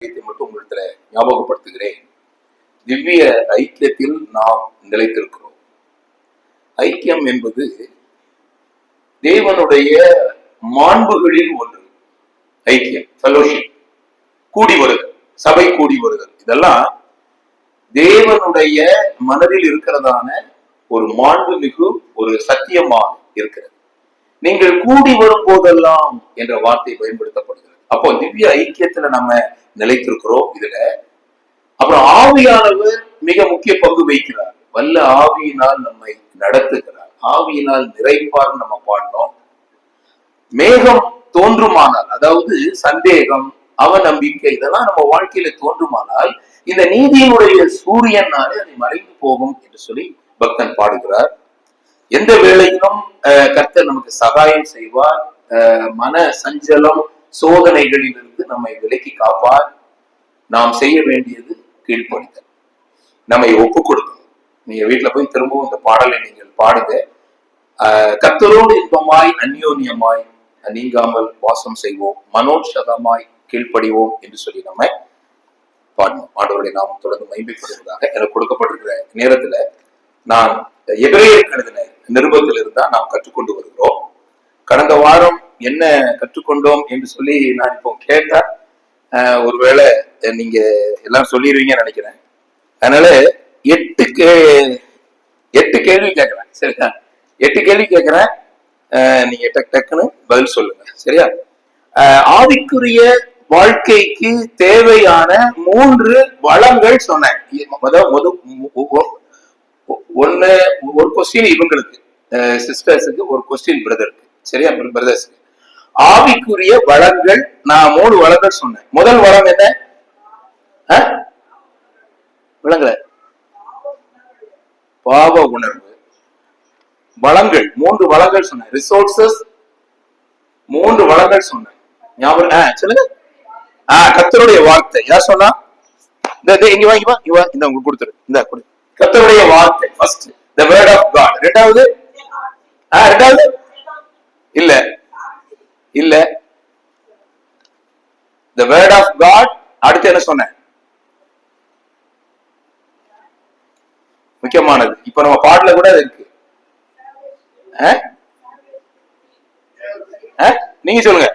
மட்டும் உங்களிடத்துல ஞாபகப்படுத்துகிறேன். திவ்ய ஐக்கியத்தில் நாம் நிலைத்திருக்கிறோம். ஐக்கியம் என்பது தேவனுடைய மாண்புகளில் ஒன்று. ஐக்கியம், ஃபெலோஷிப், கூடி வருதல், சபை கூடி வருதல், இதெல்லாம் தேவனுடைய மனதில் இருக்கிறதான ஒரு மாண்பு மிகு ஒரு சத்தியமாக இருக்கிறது. நீங்கள் கூடி வரும் போதெல்லாம் என்ற வார்த்தை பயன்படுத்தப்படுகிறது. அப்போ திவ்ய ஐக்கியத்துல நம்ம நிலைத்திருக்கிறோம். இதுல அப்புறம் ஆவியானவர் மிக முக்கிய பங்கு வகிக்கிறார். வல்ல ஆவியினால் நம்மை நடத்துகிறார். ஆவியினால் நிறைப்பார் நம்ம பாடணும். மேகம் தோன்றுமானால், அதாவது சந்தேகம், அவநம்பிக்கை, இதெல்லாம் நம்ம வாழ்க்கையில தோன்றுமானால் இந்த நீதியினுடைய சூரியனாலே அதை மறைந்து போகும் என்று சொல்லி பக்தன் பாடுகிறார். எந்த வேளையிலும் கர்த்தர் நமக்கு சகாயம் செய்வார். மன சஞ்சலம், சோதனைகளிலிருந்து நம்மை விலக்கி காப்பார். நாம் செய்ய வேண்டியது கீழ்ப்படிதல், நம்மை ஒப்பு கொடுக்கணும். நீங்க வீட்டுல போய் திரும்பவும் இந்த பாடலை நீங்கள் பாடுங்க. கர்த்தரோடு இன்பமாய் அந்யோன்யமாய் நீங்காமல் வாசம் செய்வோம், மனோஷதமாய் கீழ்ப்படிவோம் என்று சொல்லி நம்ம பாடணும். ஆண்டவருடைய நாமம் தொடர்ந்து மகிமைப்படுவதாக. எனக்கு கொடுக்கப்பட்டிருக்கிற நேரத்துல நான் எபிரேயர் எழுதின நிருபத்தில் இருந்தா நாம் கற்றுக்கொண்டு வருகிறோம். கடந்த வாரம் என்ன கற்றுக்கொண்டோம் என்று சொல்லி நான் இப்போ கேட்டா ஒருவேளை நீங்க எல்லாம் சொல்லிடுவீங்கன்னு நினைக்கிறேன். அதனால 8 கேள்வி கேட்கிறேன். சரியா? 8 கேள்வி கேட்கிறேன். நீங்க டக்குன்னு பதில் சொல்லுங்க. சரியா? ஆவிக்குரிய வாழ்க்கைக்கு தேவையான 3 வளங்கள் சொன்னேன். ஒண்ணு, ஒரு கொஸ்டின் இவங்களுக்கு சிஸ்டர்ஸுக்கு, ஒரு கொஸ்டின் பிரதருக்கு. சரியா? பிரதர்ஸுக்கு ஆவிக்குரிய வளங்கள் நான் 3 வளங்கள் சொன்னேன். முதல் வளம் என்ன? விளங்கல? பாவ உணர்வு. வளங்கள் 3 வளங்கள் சொன்னேன். ரிசோர்சஸ் 3 வளங்கள் சொன்னேன். ஞாபகம் சொல்லுங்க. கர்த்தருடைய வார்த்தை. யார் சொன்னா? இங்க வாங்கி வா, இந்த உங்களுக்கு கொடுத்துரு. இந்த கொடு. கர்த்தருடைய வார்த்தை first, the word of God. ரெண்டாவது இல்ல இல்ல the word of God. அடுத்து என்ன சொன்னேன்? முக்கியமானது. இப்ப நம்ம பாடல கூட இருக்கு. நீங்க சொல்லுங்க.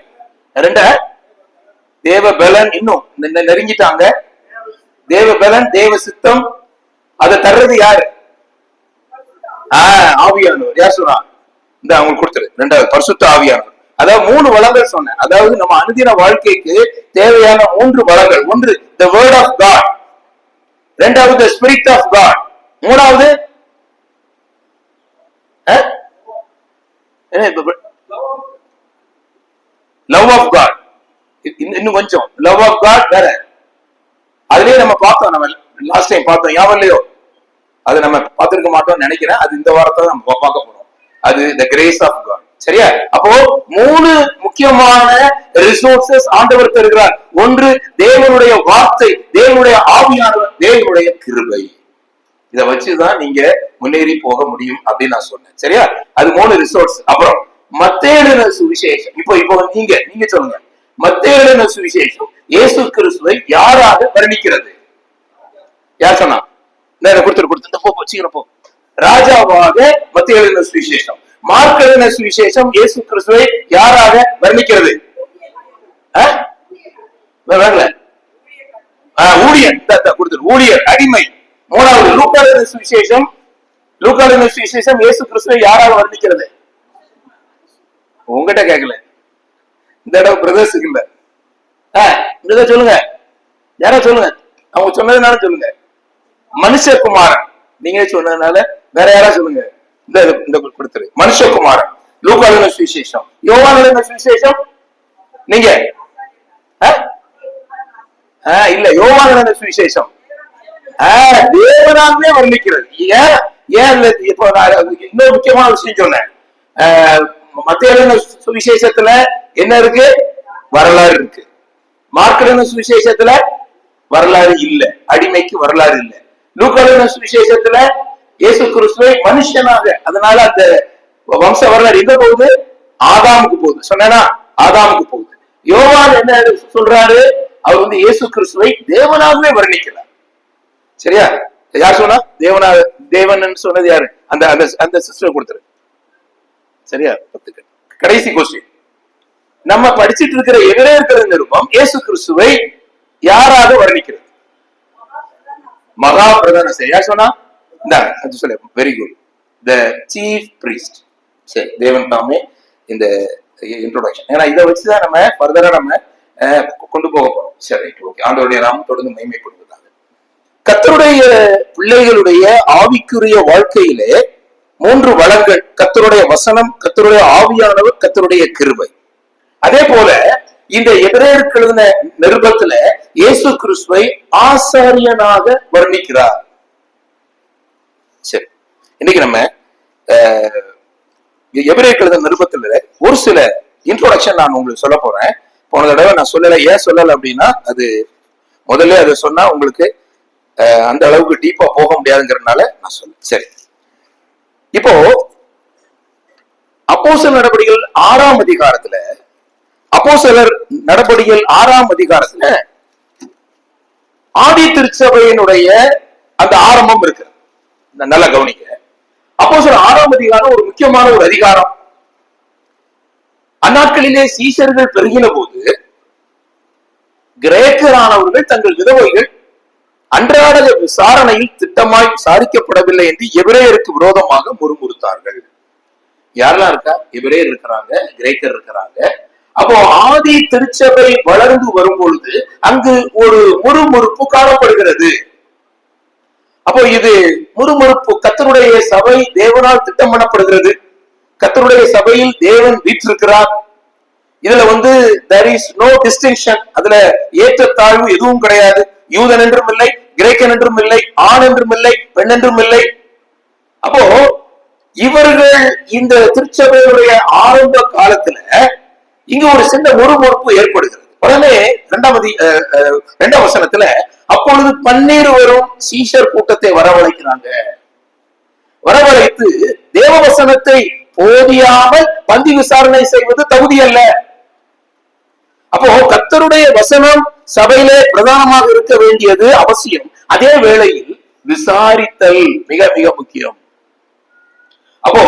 தேவ பலன். இன்னும் நெருங்கிட்டாங்க. தேவ பலன், தேவ சித்தம். அதை தர்றது யாரு? ஆவியானவர். யார் சொன்னா? இந்த அவங்களுக்கு கொடுத்துரு. 2வது பரிசுத்த ஆவியானவர். அதாவது 3 வளங்கள் சொன்னேன். அதாவது நம்ம அனுதின வாழ்க்கைக்கு தேவையான 3 வளங்கள். ஒன்று the word of God, 2வது the spirit of God, 3வது love of God. இன்னும் கொஞ்சம் love of God வேற. அதுலயே நம்ம பார்த்தோம். நம்ம லாஸ்ட் டைம் பார்த்தோம். ஞாபகம் இல்லையோ? அது நம்ம பார்த்திருக்க மாட்டோம்னு நினைக்கிறேன். அது இந்த வாரத்தை நம்ம பார்க்க போறோம். அது the grace of God. சரியா? அப்போ 3 முக்கியமான ரிசோர்சஸ் ஆண்டவர் தருகிறார். ஒன்று தேவனுடைய வார்த்தை, தேவனுடைய ஆவியானவர், தேவனுடைய கிருபை. இதை வச்சுதான் நீங்க முன்னேறி போக முடியும் அப்படின்னு நான் சொன்னேன். சரியா? அது 3 ரிசோர்ஸ். அப்புறம் மத்தேயு சுவிசேஷம். இப்போ நீங்க சொல்லுங்க. மத்தேயு சுவிசேஷம் இயேசு கிறிஸ்துவை யாராக வர்ணிக்கிறது? யார் சொன்னா? கொடுத்து போ, சீக்கிரம் போ. ராஜாவாக மத்தேயு சுவிசேஷம். மார்க் எழுதின சுவிசேஷம் இயேசு கிறிஸ்துவை யாராக வர்ணிக்கிறது? ஊழியர். கொடுத்துரு. ஊழியர், அடிமை. 3வது லூக்கா எழுதின சுவிசேஷம் இயேசு கிறிஸ்துவை யாராக வர்ணிக்கிறது? உங்ககிட்ட கேட்கல, இந்த இடம் பிரதர்ஸுக்கு இல்ல. பிரதர் சொல்லுங்க. யாரா சொல்லுங்க. அவங்க சொன்னதுனால சொல்லுங்க. மனுஷகுமாரன். நீங்க சொன்னதுனால வேற யாரா சொல்லுங்க. இந்த கொடுத்துரு. மனுஷகுமாரன். லூக்கா எழுதின சுவிசேஷம். யோவான் எழுதின சுவிசேஷம் நீங்க இல்ல. யோவான் எழுதின சுவிசேஷம் தேவனாகவே வர்ணிக்கிறது. ஏன் இப்போ இன்னொரு முக்கியமான விஷயம் சொன்னேன். மத்தேயு எழுதின சுவிசேஷத்துல என்ன இருக்கு? வரலாறு இருக்கு. மார்க் எழுதின சுவிசேஷத்துல வரலாறு இல்ல. அடிமைக்கு வரலாறு இல்ல. லூக்கா எழுதின சுவிசேஷத்துல இயேசு கிறிஸ்துவை மனுஷனாக, அதனால அந்த வம்ச வரலாறு எங்க போகுது? ஆதாமுக்கு போகுது. சொன்னா ஆதாமுக்கு போகுது. யோவான் என்ன சொல்றாரு? அவர் வந்து இயேசு கிறிஸ்துவை தேவனாகவே வர்ணிக்கிறார். சரியா? யார் சொன்னா? தேவன் சொன்னது யாரு? அந்த அந்த சிஸ்டர் கொடுத்துரு. சரியா? கடைசி கொஸ்டின். நம்ம படிச்சுட்டு இருக்கிற எபிரேயர் நிருபம் இயேசு கிறிஸ்துவை யாராக வர்ணிக்கிறது? மகா பிரதான. யார் சொன்னா? சொல்ல. Very good. The chief priest. சரி, தேவன் தாமே இந்த இன்ட்ரோடக்ஷன். ஏன்னா இதை வச்சுதான் நம்ம ஃபர்தரா நம்ம கொண்டு போக போறோம். சரி, ஓகே. ஆண்டவருடைய நாமம் தொடர்ந்து மகிமைப்படுவதாக. கர்த்தருடைய பிள்ளைகளுடைய ஆவிக்குரிய வாழ்க்கையிலே 3 வளங்கள்: கர்த்தருடைய வசனம், கர்த்தருடைய ஆவியானவர், கர்த்தருடைய கிருபை. அதே போல இந்த எபிரேயருக்கு எழுதின நிருபத்துல இயேசு கிறிஸ்துவை ஆசாரியனாக வர்ணிக்கிறார். சரி, இன்னைக்கு நம்ம எபிரேயருக்கு எழுதின நிருபத்துல ஒரு சில இன்ட்ரோடக்ஷன் நான் உங்களுக்கு சொல்ல போறேன். போன தடவை நான் சொல்லல. ஏன் சொல்லல அப்படின்னா, அது முதல்ல அதை சொன்னா உங்களுக்கு அந்த அளவுக்கு டீப்பா போக முடியாதுங்கிறதுனால நான் சொல்ல. சரி, இப்போ அப்போஸ்தலர் நடபடிகள் 6ஆம் அதிகாரத்துல, அப்போஸ்தலர் நடபடிகள் 6ஆம் அதிகாரத்துல ஆதி திருச்சபையினுடைய அந்த ஆரம்பம் இருக்கு. நல்ல கவனிக்க. அப்போஸ்தலர் 6ஆம் அதிகாரம் ஒரு முக்கியமான ஒரு அதிகாரம். அந்நாட்களிலே சீஷர்கள் பெருகின போது கிரேக்கரானவர்கள் தங்கள் விதவைகள் அன்றாட விசாரணையில் திட்டமாய் விசாரிக்கப்படவில்லை என்று எபிரேயருக்கு விரோதமாக முறுமுறுத்தார்கள். யாரெல்லாம் இருக்கா? எபிரேயர் இருக்கிறாங்க, கிரேக்கர் இருக்கிறாங்க. அப்போ ஆதி திருச்சபை வளர்ந்து வரும் பொழுது அங்கு ஒரு முறுமுறுப்பு காணப்படுகிறது. அப்போ இது முறுமுறுப்பு. கர்த்தருடைய சபை தேவனால் திட்டம் பண்ணப்படுகிறது. கர்த்தருடைய சபையில் தேவன் வீற்றிருக்கிறார். இதுல வந்து there is no distinction. அதுல ஏற்றத்தாழ்வு எதுவும் கிடையாது. யூதன் என்றும் இல்லை, கிரேக்கன் என்றும் இல்லை, ஆண் என்றும் இல்லை, பெண் என்றும் இல்லை. அப்போ இவர்கள் இந்த திருச்சபையுடைய ஆரம்ப காலத்துல இங்க ஒரு சின்ன முறுமுறுப்பு ஏற்படுகிறது. உடனே 2ஆம் வசனத்துல, அப்பொழுது 12 வரும் சீஷர் கூட்டத்தை வரவழைக்கிறாங்க. வரவழைத்து தேவ வசனத்தை போதியாமல் பந்தி விசாரணை செய்வது தகுதி அல்ல. அப்போ கர்த்தருடைய வசனம் சபையிலே பிரதானமாக இருக்க வேண்டியது அவசியம். அதே வேளையில் விசாரித்தல் மிக மிக முக்கியம். அப்போ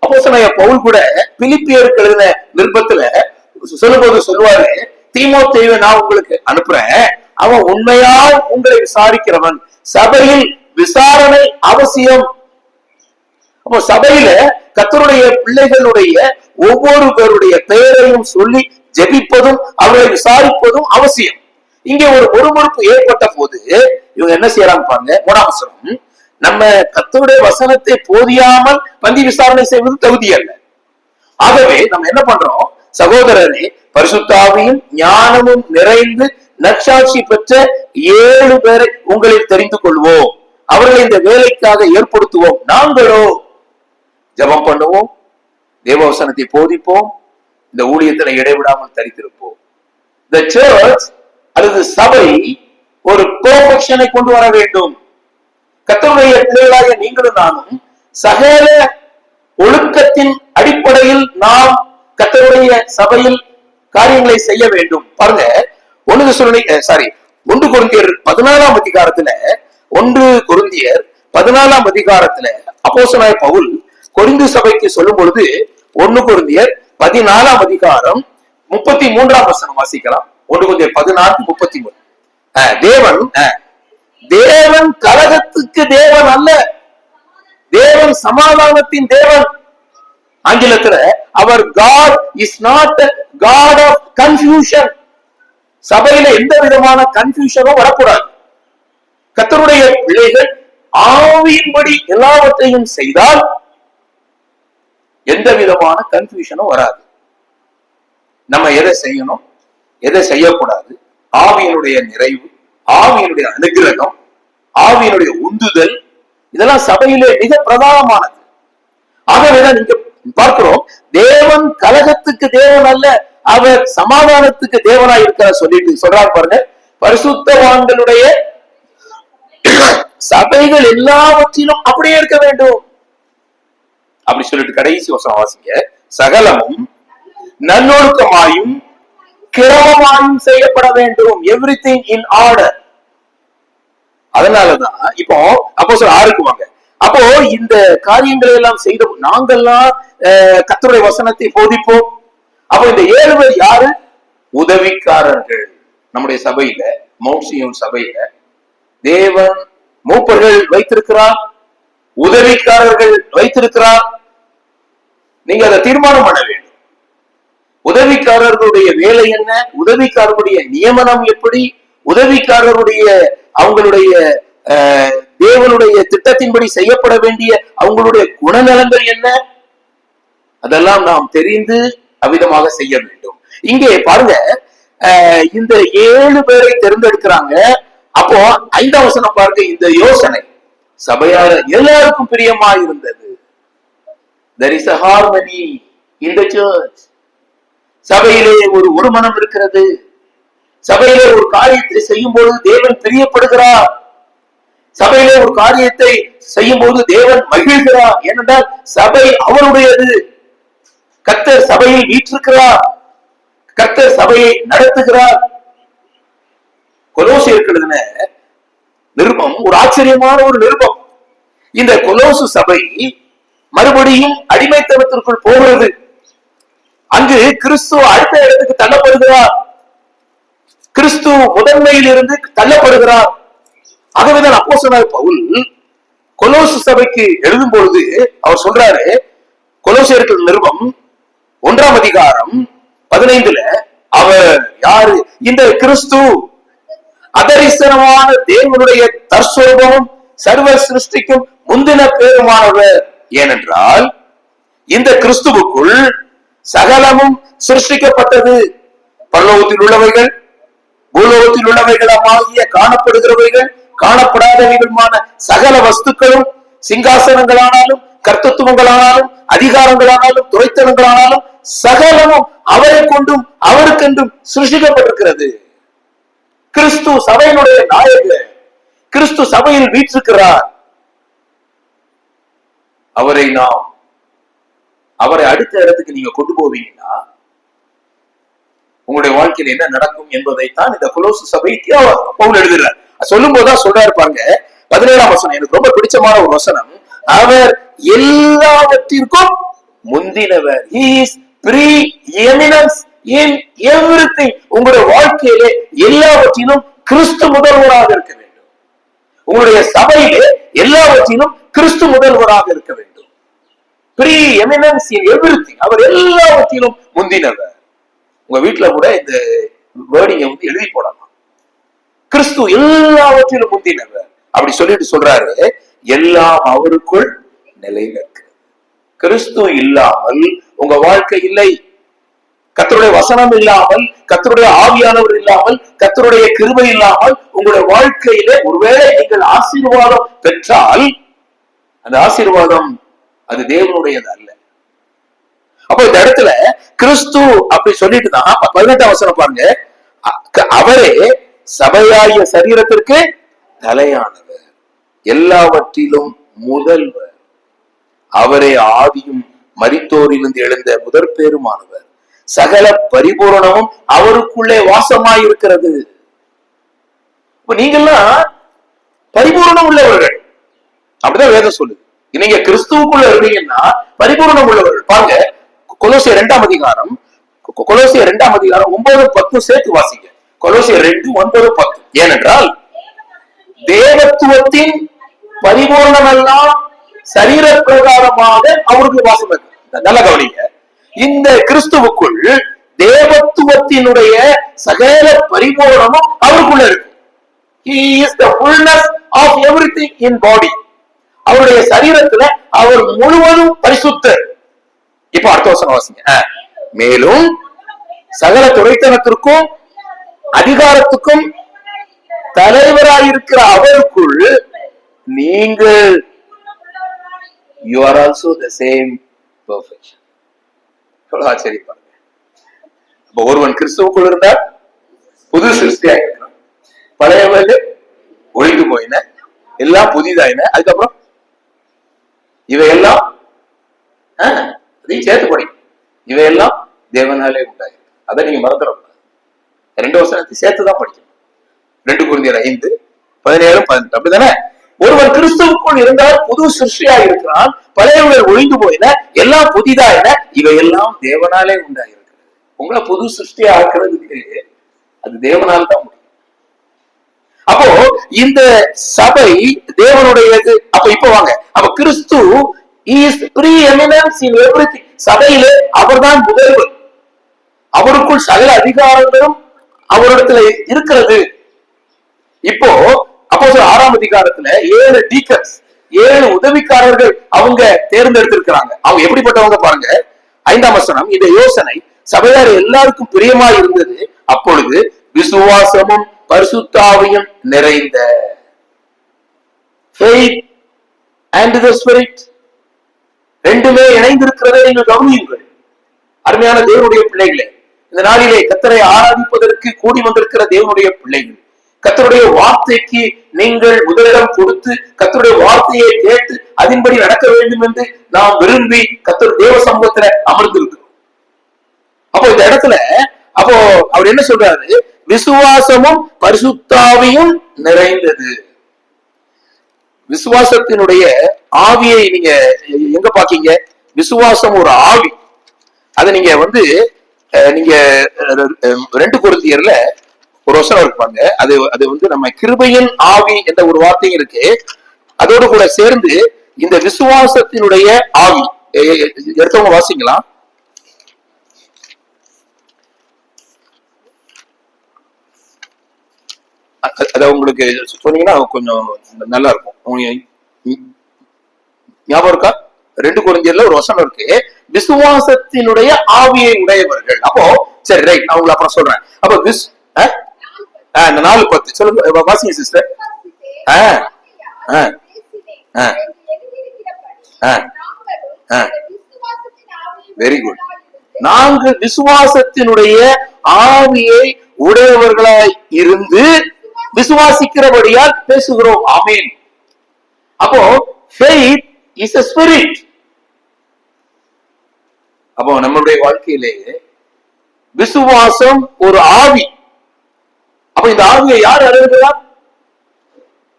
அப்போஸ்தலனாகிய பவுல் கூட பிலிப்பியருக்கு எழுதின நிருபத்துல சொல்லும்போது சொல்லுவாரு, தீமோத்தேயுவை நான் உங்களுக்கு அனுப்புறேன், அவன் உண்மையால் உங்களை விசாரிக்கிறவன். சபையில் விசாரணை அவசியம். அப்போ சபையில கர்த்தருடைய பிள்ளைகளுடைய ஒவ்வொரு பேருடைய பெயரையும் சொல்லி ஜெபிப்பதும் அவர்களை விசாரிப்பதும் அவசியம். இங்க ஒரு முறுமுறுப்பு ஏற்பட்ட போது இவங்க என்ன செய்யறாங்க பாருங்க. 3ஆம் வசனம், நம்ம கர்த்தருடைய வசனத்தை போதியாமல் பந்தி விசாரணை செய்வது தகுதி அல்ல. ஆகவே நம்ம என்ன பண்றோம்? சகோதரரே, பரிசுத்த ஆவியும் ஞானமும் நிறைந்து நற்சாட்சி பெற்ற 7 பேரை உங்களில் தெரிந்து கொள்வோம். அவர்களை இந்த வேலைக்காக ஏற்படுத்துவோம். நாங்களோ ஜெபம் பண்ணுவோம், தேவவசனத்தை போதிப்போம், இந்த ஊழியத்தில் இடைவிடாமல் தரித்திருப்போம். The church அல்லது சபை ஒரு பெர்ஃபெக்ஷனை கொண்டு வர வேண்டும். கர்த்தருடைய பிள்ளைகளாகிய நீங்களும் நானும் சகல ஒழுக்கத்தின் அடிப்படையில் நாம் கர்த்தருடைய சபையில் காரியங்களை செய்ய வேண்டும். பாருங்க, 1 கொரிந்தியர் 14ஆம் அதிகாரத்துல 1 கொரிந்தியர் 14ஆம் அதிகாரத்துல அப்போஸ்தலனாகிய பவுல் கொரிந்து சபைக்கு சொல்லும் பொழுது 1 கொரிந்தியர் 14ஆம் அதிகாரம் 33ஆம் வசனம் வாசிக்கலாம். 1 கொரிந்தியர் 14:33. தேவன் கலகத்துக்கு தேவன் அல்ல, தேவன் சமாதானத்தின் தேவன். ஆங்கிலத்துல அவர் God is not a God of confusion. சபையில எந்த விதமான கன்ஃபியூஷனும் வரக்கூடாது. கர்த்தருடைய பிள்ளைகள் ஆவியின்படி எல்லாவற்றையும் செய்தால் எந்த விதமான கன்ஃபியூஷனும் வராது. நம்ம எதை செய்யணும், எதை செய்யக்கூடாது, ஆவியினுடைய நிறைவு, ஆவியினுடைய அனுகிரகம், ஆவியினுடைய உந்துதல், இதெல்லாம் சபையிலே மிக பிரதானமானது. ஆகவேதான் நீங்க பார்க்கிறோம், தேவன் கலகத்துக்கு தேவன் அல்ல, அவர் சமாதானத்துக்கு தேவனாய் இருக்கிறார் சொல்லிட்டு சொல்றாரு பாருங்க. பரிசுத்தவான்களுடைய சபைகள் எல்லாவற்றிலும் அப்படியே இருக்க வேண்டும் அப்படி சொல்லிட்டு கடைசி வசனம் வாசிங்க. சகலமும் நல்லொழுக்கமாயும் கிரமமாயும் செய்யப்பட வேண்டும். Everything in order. அதனாலதான் இப்போ அப்போஸ்தலர் 6க்கு வாங்க. அப்போ இந்த காரியங்களை எல்லாம் செய்த நாங்கெல்லாம் கர்த்தருடைய வசனத்தை போதிப்போம். அப்போ இந்த 7 பேர் யாரு? உதவிக்காரர்கள். நம்முடைய சபையில, மவுண்ட் சீயோன் சபையில தேவன் மூப்பர்கள் வைத்திருக்கிறார், உதவிக்காரர்கள் வைத்திருக்கிறார். நீங்க அதை தீர்மானம் பண்ண வேண்டும். உதவிக்காரர்களுடைய வேலை என்ன? உதவிக்காரர்களுடைய நியமனம் எப்படி? உதவிக்காரருடைய அவங்களுடைய தேவனுடைய திட்டத்தின்படி செய்யப்பட வேண்டிய அவங்களுடைய குணநலங்கள் என்ன? அதெல்லாம் நாம் தெரிந்து அவ்விதமாக செய்ய வேண்டும். இங்கே பாருங்க, இந்த 7 பேரை தேர்ந்தெடுக்கிறாங்க. அப்போ 5ஆம் வசனம் பாருங்க. இந்த யோசனை சபையார் எல்லாருக்கும் பிரியமா இருந்தது. There is a harmony in the church. சபையிலே ஒரு மனம் இருக்கிறது. சபையிலே ஒரு காரியத்தை செய்யும் போது தேவன் பிரியப்படுகிறார். சபையிலே ஒரு காரியத்தை செய்யும் போது தேவன் மகிழ்கிறார். ஏனென்றால் சபை அவருடையது. கர்த்தர் சபையில் வீற்றிருக்கிறார். கர்த்தர் சபையை நடத்துகிறார். கொலோசியருக்கு எழுதின நிருபம் ஒரு ஆச்சரியமான ஒரு நிருபம். இந்த கொலோசு சபை மறுபடியும் அடிமைத்தனத்திற்குள் போகிறது. அங்கு கிறிஸ்து அடுத்த இடத்துக்கு தள்ளப்படுகிறார். கிறிஸ்து முதன்மையில் இருந்து தள்ளப்படுகிறார். ஆகவேதான் அப்போஸ்தலனாகிய பவுல் கொலோசு சபைக்கு எழுதும் பொழுது அவர் சொல்றாரு, கொலோசியருக்கு நிருபம் 1ஆம் அதிகாரம் 15ல அவர் யாரு? இந்த கிறிஸ்து அதரிசனமான தேவனுடைய தற்சோபமும் சர்வ சிருஷ்டிக்கும் முந்தின பேருமானவர். ஏனென்றால் இந்த கிறிஸ்துவுக்குள் சகலமும் சிருஷ்டிக்கப்பட்டது. பரலோகத்தில் உள்ளவைகள், பூலோகத்தில் உள்ளவைகளமாகிய காணப்படுகிறவைகள், காணப்படாதவைகளுமான சகல வஸ்துக்களும், சிங்காசனங்களானாலும் கர்த்தத்துவங்களானாலும் அதிகாரங்களானாலும் துரைத்தனங்களானாலும் சகலமும் அவரை கொண்டும் அவருக்கென்றும் சிருஷ்டிக்கப்பட்டிருக்கிறது. கிறிஸ்து சபையினுடைய நாயகர். கிறிஸ்து சபையில் வீற்றிருக்கிறார். அவரை அடுத்த இடத்துக்கு நீங்க கொண்டு போவீங்கன்னா உங்களுடைய வாழ்க்கையில் என்ன நடக்கும் என்பதைத்தான் இந்த கொலோசு சபை பவுல் எழுதுறார். சொல்லும் போதுதான் சொல்றாரு பாருங்க, 17ஆம் வசனம் எனக்கு ரொம்ப பிடிச்சமான ஒரு வசனம். அவர் எல்லாவற்றிற்கும் முந்தினவர். He is preeminence in everything. உங்களுடைய வாழ்க்கையிலே எல்லாவற்றிலும் கிறிஸ்து முதல்வராக இருக்க வேண்டும். உங்களுடைய சபையிலே எல்லாவற்றிலும் கிறிஸ்து முதல்வராக இருக்க வேண்டும். preeminence in everything. அவர் எல்லாவற்றிலும் முந்தினவர். உங்க வீட்டுல கூட இந்த வேர்டிங்க வந்து எழுதி போடலாம். கிறிஸ்து எல்லாவற்றிலும் முந்தினவர் அப்படி சொல்லிட்டு சொல்றாரு, எல்லாம் அவருக்குள் நிலை நிற்கிறது. கிறிஸ்து இல்லாமல் உங்க வாழ்க்கை இல்லை. கர்த்தருடைய வசனம் இல்லாமல், கர்த்தருடைய ஆவியானவர் இல்லாமல், கர்த்தருடைய கிருபை இல்லாமல் உங்களுடைய வாழ்க்கையிலே ஒருவேளை நீங்கள் ஆசீர்வாதம் பெற்றால் அந்த ஆசீர்வாதம் அது தேவனுடையது அல்ல. அப்ப இந்த இடத்துல கிறிஸ்து அப்படி சொல்லிட்டு தான் 18ஆம் வசனம் பாருங்க, அவரே சபையாகிய சரீரத்திற்கு தலையானவர், எல்லாவற்றிலும் முதல்வர், அவரே ஆதியும் மரித்தோரிலிருந்து எழுந்த முதற் பேருமானவர், சகல பரிபூரணமும் அவருக்குள்ளே வாசமாயிருக்கிறது. நீங்கெல்லாம் பரிபூரணம் உள்ளவர்கள், அப்படிதான் வேதம் சொல்லுது. நீங்க கிறிஸ்துவுக்குள்ள இருந்தீங்கன்னா பரிபூரணம் உள்ளவர்கள். பாருங்க, கொலோசியர் 2ஆம் அதிகாரம் 9-10 சேர்த்து வாசிங்க. கொலோசியர் 2:9-10. ஏனென்றால் தேவத்துவத்தின் பரிபூரணம் எல்லாம் சரீர பிரகாரமாக அவருக்கு வாசம் இருக்கு. நல்ல கவனிங்க, இந்த கிறிஸ்துவுக்குள் தேவத்துவத்தினுடைய சகல பரிபூரணமும் அவருக்குள்ள இருக்கு. He is the fullness of everything in body. அவருடைய சரீரத்துல அவர் முழுவதும் பரிசுத்தர். இப்ப அடுத்த வசனம் வாசிங்க. மேலும் சகல துரைத்தனத்திற்கும் அதிகாரத்துக்கும் தலைவராயிருக்கிற அவருக்குள் நீங்கள் you are also the same perfection. சரி பாருங்க, அப்ப ஒருவன் கிறிஸ்துவுக்குள் இருந்தால் புது சிருஷ்டியா இருக்கிறான், பழையவர்கள் ஒழிந்து போயின, எல்லாம் புதிதாயின. அதுக்கப்புறம் இவையெல்லாம் அதையும் சேர்த்து படிக்கும், இவையெல்லாம் தேவனாலே உண்டாயிருக்கு. அதை நீங்க மறந்துடக்கூடாது. 2 வசனத்தை சேர்த்துதான் படிக்கணும். 2 கொரிந்தியர் 5:17-18 அப்படிதானே? ஒருவன் கிறிஸ்துவுக்குள் இருந்தால் புது சிருஷ்டியா இருக்கிறான், பழையவர்கள் ஒழிந்து போயின, எல்லாம் புதிதா என இவையெல்லாம் தேவனாலே உண்டாயிருக்கு. உங்களை புது சிருஷ்டியா ஆக்குறதுக்கு அது தேவனால் தான் முடியும். அப்போ இந்த சபை தேவனுடையது. அப்ப இப்ப வாங்க, அப்ப கிறிஸ்து is preeminence in everything. சபையிலே அவர்தான் முதல்வர், அவருக்குள் சகல அதிகாரங்களும் அவரிடத்துல இருக்கிறது. இப்போ அப்போஸ்தலர் 6ஆம் அதிகாரத்துல 7 டீக்கன்ஸ், 7 உதவிக்காரர்கள் அவங்க தேர்ந்தெடுத்திருக்கிறாங்க. அவங்க எப்படிப்பட்டவங்க பாருங்க. 5ஆம் வசனம், இந்த யோசனை சபையார் எல்லாருக்கும் பிரியமா இருந்தது. அப்பொழுது விசுவாசமும் பரிசுத்தாவியும் நிறைந்த faith and the spirit ரெண்டுமே இணைந்திருக்கிறதை நீங்கள் கவனியுங்கள். அருமையான தேவனுடைய பிள்ளைகளே, இந்த நாளிலே கர்த்தரை ஆராதிப்பதற்கு கூடி வந்திருக்கிற தேவனுடைய பிள்ளைகள், கர்த்தருடைய வார்த்தைக்கு நீங்கள் முதலிடம் கொடுத்து கர்த்தருடைய வார்த்தையை கேட்டு அதன்படி நடக்க வேண்டும் என்று நாம் விரும்பி கர்த்தர் தேவ சமூகத்துல அமர்ந்திருக்கிறோம். அப்போ இந்த இடத்துல அப்போ அவர் என்ன சொல்றாரு? விசுவாசமும் பரிசுத்தாவியும் நிறைந்தது. விசுவாசத்தினுடைய ஆவியை நீங்க எங்க பாக்கீங்க? விசுவாசம் ஒரு ஆவி. அதை நீங்க நீங்க 2 கொரிந்தியர்ல ஒரு வசனம் இருப்பாங்க. அது நம்ம கிருபையின் ஆவி என்ற ஒரு வார்த்தையும் இருக்கு. அதோடு கூட சேர்ந்து இந்த விசுவாசத்தினுடைய ஆவி எடுத்தவங்க வாசிக்கலாம். அத உங்களுக்கு சொன்னீங்கன்னா கொஞ்சம் நல்லா இருக்கும். ஞாபகம் இருக்கா? 2 கொரிந்தியர்ல ஒரு வசனம் இருக்கு, விசுவாசத்தினுடைய ஆவியை உடையவர்கள். அப்போ சரி, ரைட், நான் உங்களை அப்புறம் சொல்றேன். அப்போ இந்த 4:10 சொல்லுங்க, வாசிங்க சிஸ்டர். Very good. நாங்கள் விசுவாசத்தினுடைய ஆவியை உடையவர்களாய் இருந்து விசுவாசிக்கிறபடியால் பேசுகிறோம். ஆமென். அப்போ faith is a spirit. அப்போ நம்மளுடைய வாழ்க்கையிலே விசுவாசம் ஒரு ஆவி. அப்ப இந்த ஆவியை யார் அருள்கிறார்?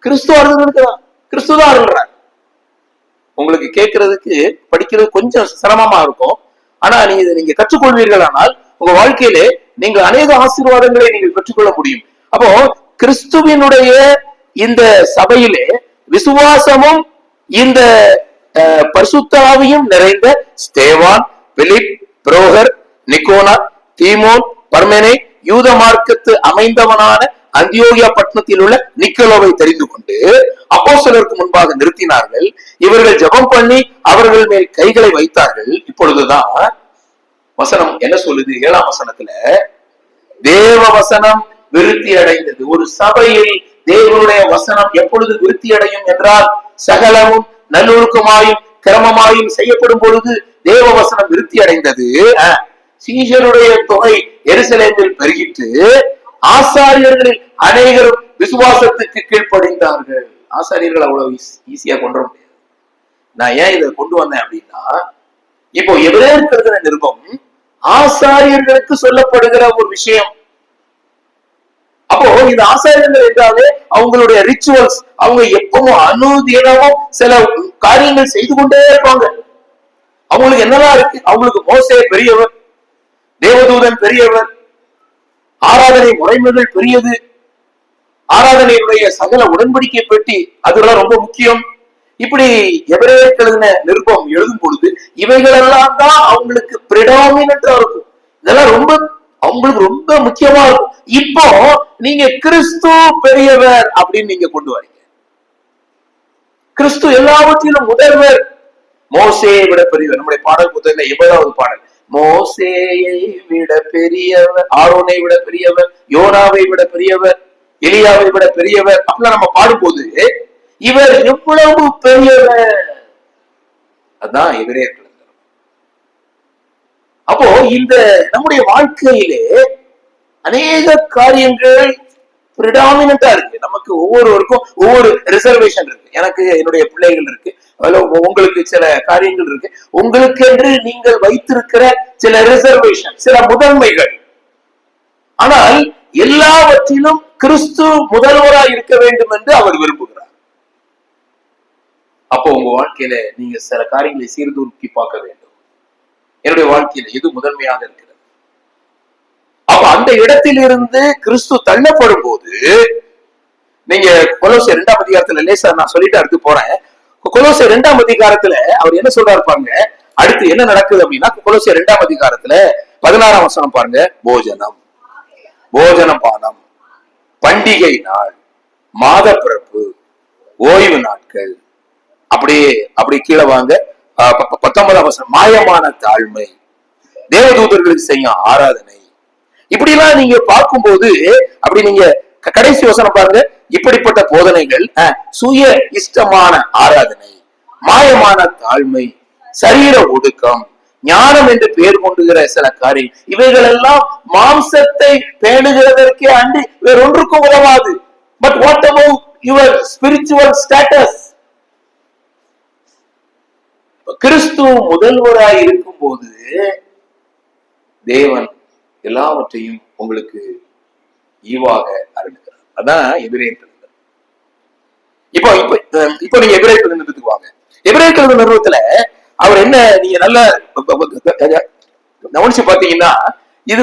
கிறிஸ்து அருள்கிறார். கிறிஸ்து தான் அருள்கிறார். உங்களுக்கு கேட்கறதுக்கு படிக்கிறது கொஞ்சம் சிரமமா இருக்கும். ஆனா நீங்க கற்றுக்கொள்வீர்கள், ஆனால் உங்க வாழ்க்கையிலே நீங்கள் அநேக ஆசீர்வாதங்களை நீங்கள் பெற்றுக்கொள்ள முடியும். அப்போ கிறிஸ்துவினுடைய இந்த சபையிலே விசுவாசமும் இந்த பரிசுத்த ஆவியும் நிறைந்த ஸ்தேவான், பிலிப், புரோகர், நிக்கோனா, தீமோன், பர்மெனை, யூத மார்க்கத்து அமைந்தவனான அந்தியோகியா பட்டணத்தில் உள்ள நிக்கோலோவை தெரிந்து கொண்டு அப்போஸ்தலருக்கு முன்பாக நிறுத்தினார்கள். இவர்கள் ஜெபம் பண்ணி அவர்கள் மேல் கைகளை வைத்தார்கள். இப்பொழுதுதான் வசனம் என்ன சொல்லுது? 7ஆம் வசனத்துல தேவ வசனம் விருத்தி அடைந்தது. ஒரு சபையில் தேவனுடைய வசனம் எப்பொழுது விருத்தி அடையும் என்றால், சகலமும் நல்லொழுக்கமாயும் கிரமமாயும் செய்யப்படும் பொழுது தேவ வசனம் விருத்தி அடைந்தது. சீஷருடைய தொகை எருசலேமில் பெருகிட்டு ஆசாரியர்களில் அநேகரும் விசுவாசத்துக்கு கீழ்ப்படிந்தார்கள். ஆசாரியர்கள் அவ்வளவு ஈஸியா கொண்டு வர முடியாது. நான் ஏன் இதை கொண்டு வந்தேன் அப்படின்னா, இப்போ எபிரேயர் நிருபம் ஆசாரியர்களுக்கு சொல்லப்படுகிற ஒரு விஷயம். அப்போ இந்த ஆசாரியர்கள் என்றாலே அவங்களுடைய ரிச்சுவல்ஸ், அவங்க எப்பவும் அனுதினமும் சில காரியங்கள் செய்து கொண்டே இருப்பாங்க. அவங்களுக்கு என்னதான் இருக்கு? அவங்களுக்கு மோசே பெரியவர், தேவதூதன் பெரியவர், ஆராதனை முறைமைகள் பெரியது, ஆராதனையுடைய சகல உடன்படிக்கை பெட்டி அதெல்லாம் ரொம்ப முக்கியம். இப்படி எபிரேயர் எழுதின நிருபம் எழுதும் பொழுது இவைகளெல்லாம் தான் அவங்களுக்கு பிரிடாமினண்டா இருக்கும். இதெல்லாம் ரொம்ப அவங்களுக்கு ரொம்ப முக்கியமா இருக்கும். இப்போ நீங்க கிறிஸ்து பெரியவர் அப்படின்னு நீங்க கொண்டு வரீங்க. கிறிஸ்து எல்லாவற்றிலும் முதல்வர். மோசேயை விட பெரியவர். நம்முடைய பாடல் புத்தகத்துல 80வது பாடல், மோசேயை விட பெரியவர், ஆரோனை விட பெரியவர், யோனாவை விட பெரியவர், எலியாவை விட பெரியவர் அப்படிலாம் நம்ம பாடும்போது இவர் எவ்வளவு பெரியவர். அதான் எபிரேயர். அப்போ இந்த நம்முடைய வாழ்க்கையிலே அநேக காரியங்கள் பிரிடாமினண்டா இருக்கு. நமக்கு ஒவ்வொருவருக்கும் ஒவ்வொரு ரிசர்வேஷன் இருக்கு. எனக்கு என்னுடைய பிள்ளைகள் இருக்கு, உங்களுக்கு சில காரியங்கள் இருக்கு. உங்களுக்கு என்று நீங்கள் வைத்திருக்கிற சில ரிசர்வேஷன், சில முதன்மைகள். ஆனால் எல்லாவற்றிலும் கிறிஸ்து முதல்வராய் இருக்க வேண்டும் என்று அவர் விரும்புகிறார். அப்போ உங்க வாழ்க்கையில நீங்க சில காரியங்களை சீர்தூக்கி பார்க்க வேண்டும். என்னுடைய வாழ்க்கையில எது முதன்மையாக இருக்கிறது? அப்ப அந்த இடத்தில் இருந்து கிறிஸ்து தள்ளப்படும் போது, நீங்க கொலோசியர் 2ஆம் அதிகாரத்துல லேசா நான் சொல்லிட்டு அடுத்து போறேன். கொலோசியர் 2ஆம் அதிகாரத்துல அவர் என்ன சொல்றாரு பாருங்க. அடுத்து என்ன நடக்குது அப்படின்னா, கொலோசியர் 2ஆம் அதிகாரத்துல 16ஆம் வசனம் பாருங்க. போஜனம் பானம், பண்டிகை நாள், மாத பிறப்பு, ஓய்வு நாட்கள், அப்படி கீழே வாங்க. 19ஆம் வசனம் மாயமான தாழ்மை, தேவதூதர்களுக்கு செய்யும் ஆராதனை. இப்படி எல்லாம் நீங்க பார்க்கும்போது, அப்படி நீங்க கடைசி வசனம் பாருங்க. இப்படிப்பட்ட போதனைகள் சுய இஷ்டமான ஆராதனை, மாயமான தாழ்மை, சரீர ஒடுக்கம், ஞானம் என்று பெயர் கொண்டுகிற சில காரியம், இவைகள் எல்லாம் மாம்சத்தை பேணுகிறதற்கே அன்றி வேறொன்றுக்கும் உதவாது. But what about your spiritual status? கிறிஸ்து முதல்வராய் இருக்கும் போது தேவன் எல்லாவற்றையும் உங்களுக்கு ஈவாக அருளுகிறார். அதான் எபிரேயர். இப்போ நீங்க எபிரேயர் நிறுவனத்துக்கு வாங்க. எபிரேயர் நிறுவனத்துல அவர் என்ன, நீங்க நல்ல கவனிச்சு பாத்தீங்கன்னா, இது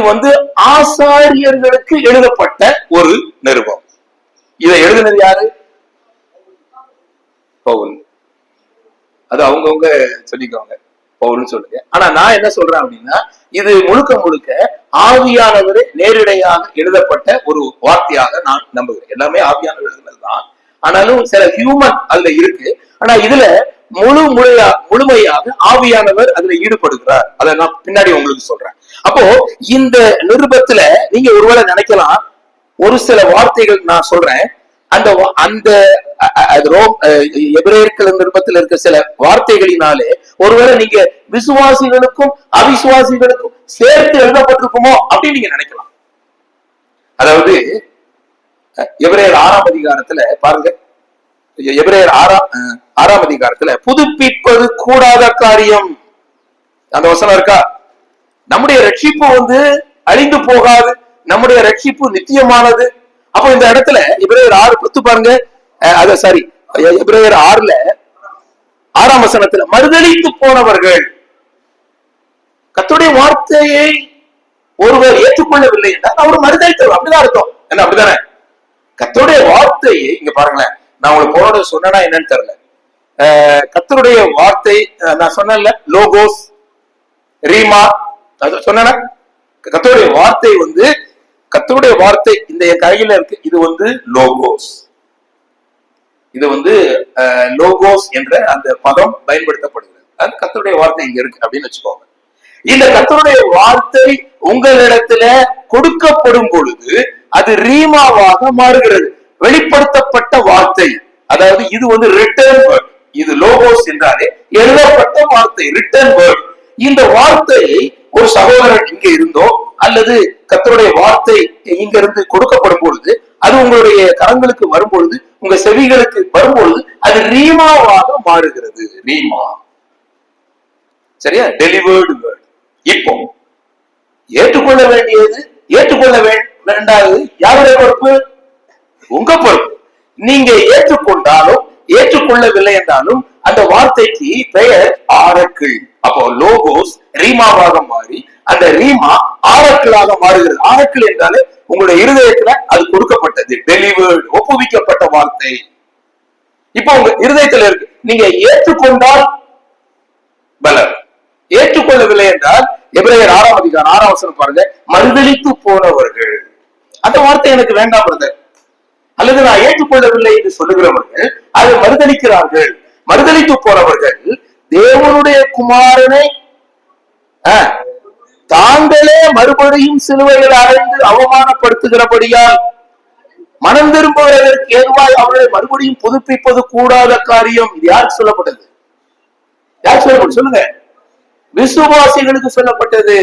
ஆசாரியர்களுக்கு எழுதப்பட்ட ஒரு நிருபம். இதை எழுதினது யாரு? பவுல். அது அவங்கவுங்க சொல்லிக்கோங்க, பவுல்னு சொல்லுங்க. ஆனா நான் என்ன சொல்றேன் அப்படின்னா, இது முழுக்க முழுக்க ஆவியானவரே நேரடியாக எழுதப்பட்ட ஒரு வார்த்தையாக நான் நம்புகிறேன். எல்லாமே ஆவியானவர் எழுதுனதுதான், ஆனாலும் சில ஹியூமன் அதுல இருக்கு. ஆனா இதுல முழுமையாக ஆவியானவர் அதுல ஈடுபடுகிறார். அதை நான் பின்னாடி உங்களுக்கு சொல்றேன். அப்போ இந்த நிருபத்துல நீங்க ஒருவேளை நினைக்கலாம், ஒரு சில வார்த்தைகள் நான் சொல்றேன், அந்த எபிரேயர் நிருபத்தில் இருக்க சில வார்த்தைகளினாலே ஒருவேளை நீங்க விசுவாசிகளுக்கும் அவிசுவாசிகளுக்கும் சேர்த்து எழுதப்பட்டிருக்குமோ அப்படின்னு நீங்க நினைக்கலாம். அதாவது எபிரேயர் 6ஆம் அதிகாரத்துல பாருங்க. எபிரேயர் 6ஆம் அதிகாரத்துல புதுப்பிப்பது கூடாத காரியம், அந்த வசனம் இருக்கா? நம்முடைய ரட்சிப்பு அழிந்து போகாது, நம்முடைய ரட்சிப்பு நித்தியமானது. அப்போ இந்த இடத்துல எபிரேயர் 6:10 பாருங்க. எபிரேயர் 6ஆம் வசனத்துல மறுதலித்து போனவர்கள், கர்த்தருடைய வார்த்தையை ஒருவர் ஏற்றுக்கொள்ளவில்லை என்றால் அவர் மறுதலித்தவர், அப்படிதான் அர்த்தம். என்ன, அப்படிதானே? கர்த்தருடைய வார்த்தையை இங்க பாருங்களேன். நான் உங்களுக்கு போனோட சொன்னா என்னன்னு தெரியல. கர்த்தருடைய வார்த்தை நான் சொன்னேன்ல, லோகோஸ் ரீமா சொன்ன. கர்த்தருடைய வார்த்தை கர்த்தருடைய வார்த்தை இந்த என் கையில இருக்கு. இது லோகோஸ். இது லோகோஸ் என்ற அந்த பதம் பயன்படுத்தப்படுகிறது. அது கர்த்தருடைய வார்த்தை இங்க இருக்கு அப்படின்னு வச்சுக்கோங்க. இந்த கர்த்தருடைய வார்த்தை உங்களிடத்துல கொடுக்கப்படும் பொழுது அது ரீமாவாக மாறுகிறது, வெளிப்படுத்தப்பட்ட வார்த்தை. அதாவது இது ரிட்டன் வேர்ட். இது லோகோஸ் என்றாலே எழுதப்பட்ட வார்த்தை, ரிட்டன் வேர்ட். இந்த வார்த்தையை ஒரு சகோதரன் இங்க இருந்தோ அல்லது கர்த்தருடைய வார்த்தை இங்க இருந்து கொடுக்கப்படும் பொழுது, அது உங்களுடைய கரங்களுக்கு வரும் பொழுது, உங்க செவிகளுக்கு வரும் பொழுது அது ரீமாவாக மாறுகிறது. ரீமா, சரியா? Delivered word. இப்போ ஏற்றுக்கொள்ள வேண்டியது, ஏற்றுக்கொள்ள வேண்டாது யாருடைய பொறுப்பு? உங்க பொறுப்பு. நீங்க ஏற்றுக்கொண்டாலும் ஏற்றுக்கொள்ளவில்லை என்றாலும் அந்த வார்த்தைக்கு பெயர் ஆரக்கிள். அப்போ லோகோஸ் ரீமாவாக மாறி அந்த ரீமா ஆரக்கிளாக மாறுகிறது. ஆரக்கிள் என்றாலே உங்களுடைய இருதயத்துல அது கொடுக்கப்பட்டது, டெலிவர்டு, ஒப்புவிக்கப்பட்ட வார்த்தை. இப்போ உங்க இருதயத்துல இருக்கு. நீங்க ஏற்றுக்கொண்டால் பலர், ஏற்றுக்கொள்ளவில்லை என்றால் எபிரேயர் 6ஆம் அதிகாரம் 6ஆம் வசனம் பாருங்க. மறுதலித்து போனவர்கள், அந்த வார்த்தை எனக்கு வேண்டாம் பிரதர், அல்லது நான் ஏற்றுக்கொள்ளவில்லை என்று சொல்லுகிறவர்கள் அதை மறுதலிக்கிறார்கள். மறுதலித்து போனவர்கள் தேவனுடைய குமாரனை தாங்களே மறுபடியும் சிலுவையில் அறைந்து அவமானப்படுத்துகிறபடியால் மனம் திரும்புவதற்கு ஏதுவாய் அவர்களை மறுபடியும் புதுப்பிப்பது கூடாத காரியம். இது யாருக்கு சொல்லப்பட்டது? யார் சொல்லப்பட்டது சொல்லுங்க? விசுவாசிகளுக்கு சொல்லப்பட்டது,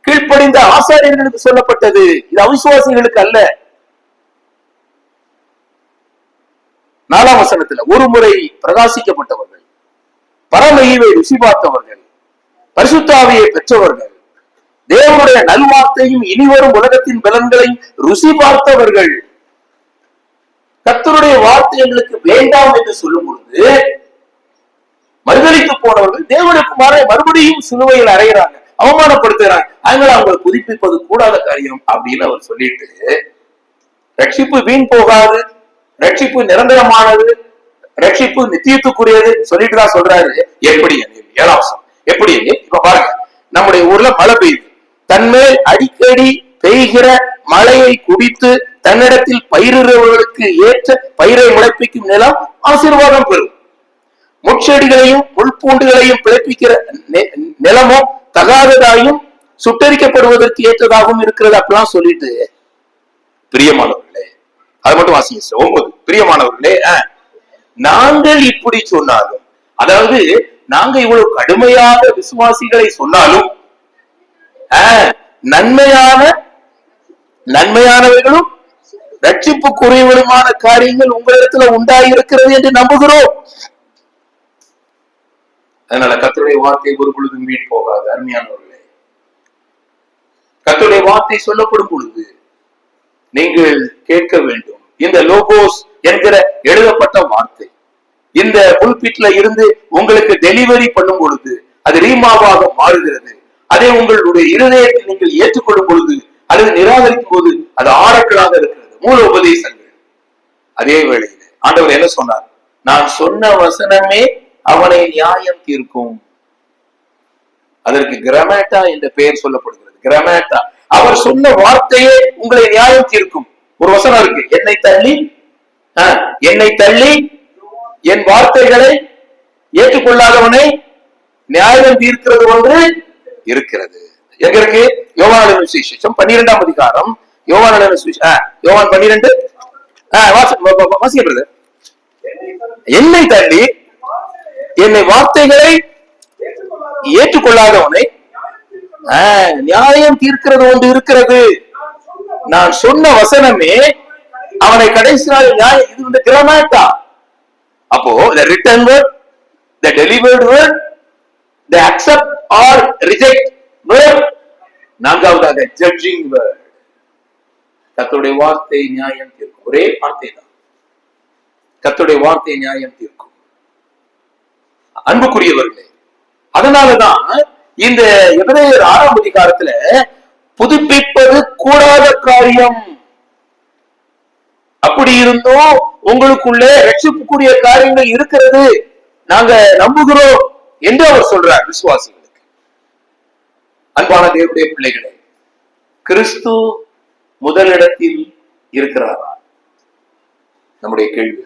கீழ்ப்படிந்த ஆசாரியர்களுக்கு சொல்லப்பட்டது. இது அவிசுவாசிகளுக்கு அல்ல. 4ஆம் வசனத்துல ஒரு முறை பிரகாசிக்கப்பட்டவர்கள், பரம ஈவை ருசி பார்த்தவர்கள், பரிசுத்த ஆவியை பெற்றவர்கள், தேவனுடைய நல்வார்த்தையும் இனிவரும் உலகத்தின் பலன்களையும் ருசி பார்த்தவர்கள். கர்த்தருடைய வார்த்தை எங்களுக்கு வேண்டாம் என்று சொல்லும் பொழுது மறுதலித்து போனவர்கள் தேவனுடைய குமாரனை மறுபடியும் சிலுவையில் அறைகிறாங்க, அவமானப்படுத்துகிறாங்க. அதனால அவங்களை புதுப்பிப்பது கூடாத காரியம் அப்படின்னு அவர் சொல்லிட்டு, ரட்சிப்பு வீண் போகாது, ரட்சிப்பு நிரந்தரமானது, ரட்சிப்பு நித்தியத்துக்குரியது சொல்லிட்டு தான் சொல்றாரு. எப்படி? 7 எப்படி? இப்ப பாருங்க, நம்முடைய ஊர்ல மழை பெய்யுது. தன்மேல் அடிக்கடி பெய்கிற மழையை குடித்து தன்னிடத்தில் பயிரிடுபவர்களுக்கு ஏற்ற பயிரை முளைப்பிக்கும் நிலம் ஆசீர்வாதம் பெறும். முட்செடிகளையும் முள்பூண்டுகளையும் பிழைப்பிக்கிற நிலமும் தகாததாயும் சுட்டரிக்கப்படுவதற்கு ஏற்றதாகவும் இருக்கிறது அப்படிலாம் சொல்லிட்டு, பிரியமானவர்களே, அது மட்டும் வாசிங்க 9. பிரியமானவர்களே, நாங்கள் இப்படி சொன்னாலும், அதாவது நாங்க இவ்வளவு கடுமையாக விசுவாசிகளை சொன்னாலும் நன்மையானவைகளும் ரட்சிப்புக்குரியவருமான காரியங்கள் உங்களிடத்துல உண்டாயிருக்கிறது என்று நம்புகிறோம். அதனால கர்த்தருடைய வார்த்தை ஒரு பொழுதும் வீண் போகாது. அருமையானவர்களே, கர்த்தருடைய வார்த்தை சொல்லப்படும் பொழுது நீங்கள் கேட்க வேண்டும். இந்த லோகோஸ் என்கிற எழுதப்பட்ட வார்த்தை இந்த புல்பிட்ல இருந்து உங்களுக்கு டெலிவரி பண்ணும் பொழுது அது ரீமாவாக மாறுகிறது. அதே உங்களுடைய இருதயத்தில் நீங்கள் ஏற்றுக்கொள்ளும் பொழுது அல்லது நிராகரிக்கும் போது அது ஆரக்களாக இருக்கிறது, மூல உபதேசங்கள். அதே வேளையில் ஆண்டவர் என்ன சொன்னார்? நான் சொன்ன வசனமே அவனை நியாயம் தீர்க்கும். அதற்கு கிரமேட்டா என்ற பெயர் சொல்லப்படுகிறது. கிரமேட்டா, அவர் சொன்ன வார்த்தையே உங்களை நியாயம் தீர்க்கும். ஒரு வசனம் இருக்கு, என்னை தள்ளி என் வார்த்தைகளை ஏற்றுக்கொள்ளாதவனை நியாயம் தீர்க்கிறது ஒன்று இருக்கிறது. எங்க இருக்கு? யோவான் 12 யோவான் 12 வாசிக்கிறது. என்னை தள்ளி என்னை வார்த்தைகளை ஏற்றுக்கொள்ளாதவனை நியாயம் தீர்க்கிறது ஒன்று இருக்கிறது. நான் சொன்ன வசனமே அவனை கடைசி நாள் நியாயம். இது வந்து கிராமேட்டா. அப்போ the written word, the delivered word, the accept or reject word, நான்காவதாக judging word. கர்த்தருடைய வார்த்தை நியாயம் தீர்க்கும். ஒரே வார்த்தை தான், கர்த்தருடைய வார்த்தை நியாயம் தீர்க்கும். அன்புக்குரியவர்களே, அதனாலதான் இந்த எபிரேயர் 6ஆம் அதிகாரத்துல புதுப்பிப்பது கூடாத காரியம். அப்படி இருந்தும் உங்களுக்குள்ளே ரட்சிப்புக்குரிய காரியங்கள் இருக்கிறது, நாங்க நம்புகிறோம் என்று அவர் சொல்றார் விசுவாசிகளுக்கு. அன்பான தேவனுடைய பிள்ளைகளே, கிறிஸ்து முதலிடத்தில் இருக்கிறாரா? நம்முடைய கேள்வி.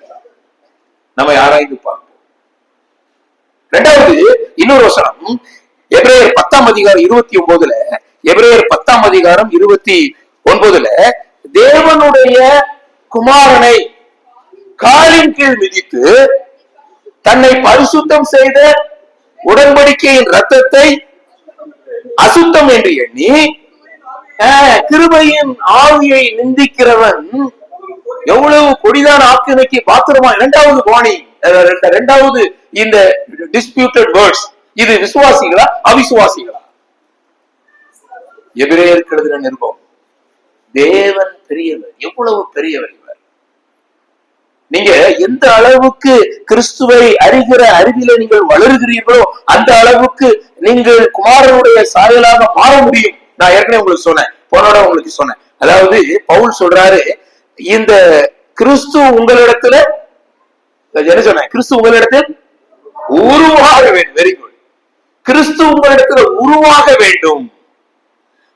நம்மை ஆராய்ந்து பார்ப்போம். இரண்டாவது இன்னொரு வசனம், எபிரேயர் 10ஆம் அதிகாரம் 29ல, எபிரேயர் 10ஆம் அதிகாரம் 29ல, தேவனுடைய குமாரனை காலின் கீழ் மிதித்து தன்னை பரிசுத்தம் செய்த உடன்படிக்கையின் ரத்தத்தை அசுத்தம் என்று எண்ணி கிருபையின் ஆவியை நிந்திக்கிறவன் எவ்வளவு கொடிதான ஆக்கினைக்கு பாத்திரமா. இரண்டாவது வாணி, இரண்டாவது இந்த டிஸ்பியூட்டட் வேர்ட்ஸ், இது விசுவாசிகளா அவிசுவாசிகளா? எபிரேயருக்கு எழுதின நிருபம். தேவன் பெரியவர், எவ்வளவு பெரியவர் இவர். நீங்க எந்த அளவுக்கு கிறிஸ்துவை அறிகிற அறிவில நீங்கள் வளருகிறீர்களோ அந்த அளவுக்கு நீங்கள் குமாரனுடைய சாயலாக மாற முடியும். நான் ஏற்கனவே உங்களுக்கு சொன்னேன், போனோட உங்களுக்கு சொன்னேன். அதாவது பவுல் சொல்றாரு, இந்த கிறிஸ்து உங்களிடத்துல என்ன சொன்ன, கிறிஸ்து உங்களிடத்தில் உருவாக வேண்டும். Very good. கிறிஸ்து உங்களிடத்துல உருவாக வேண்டும்.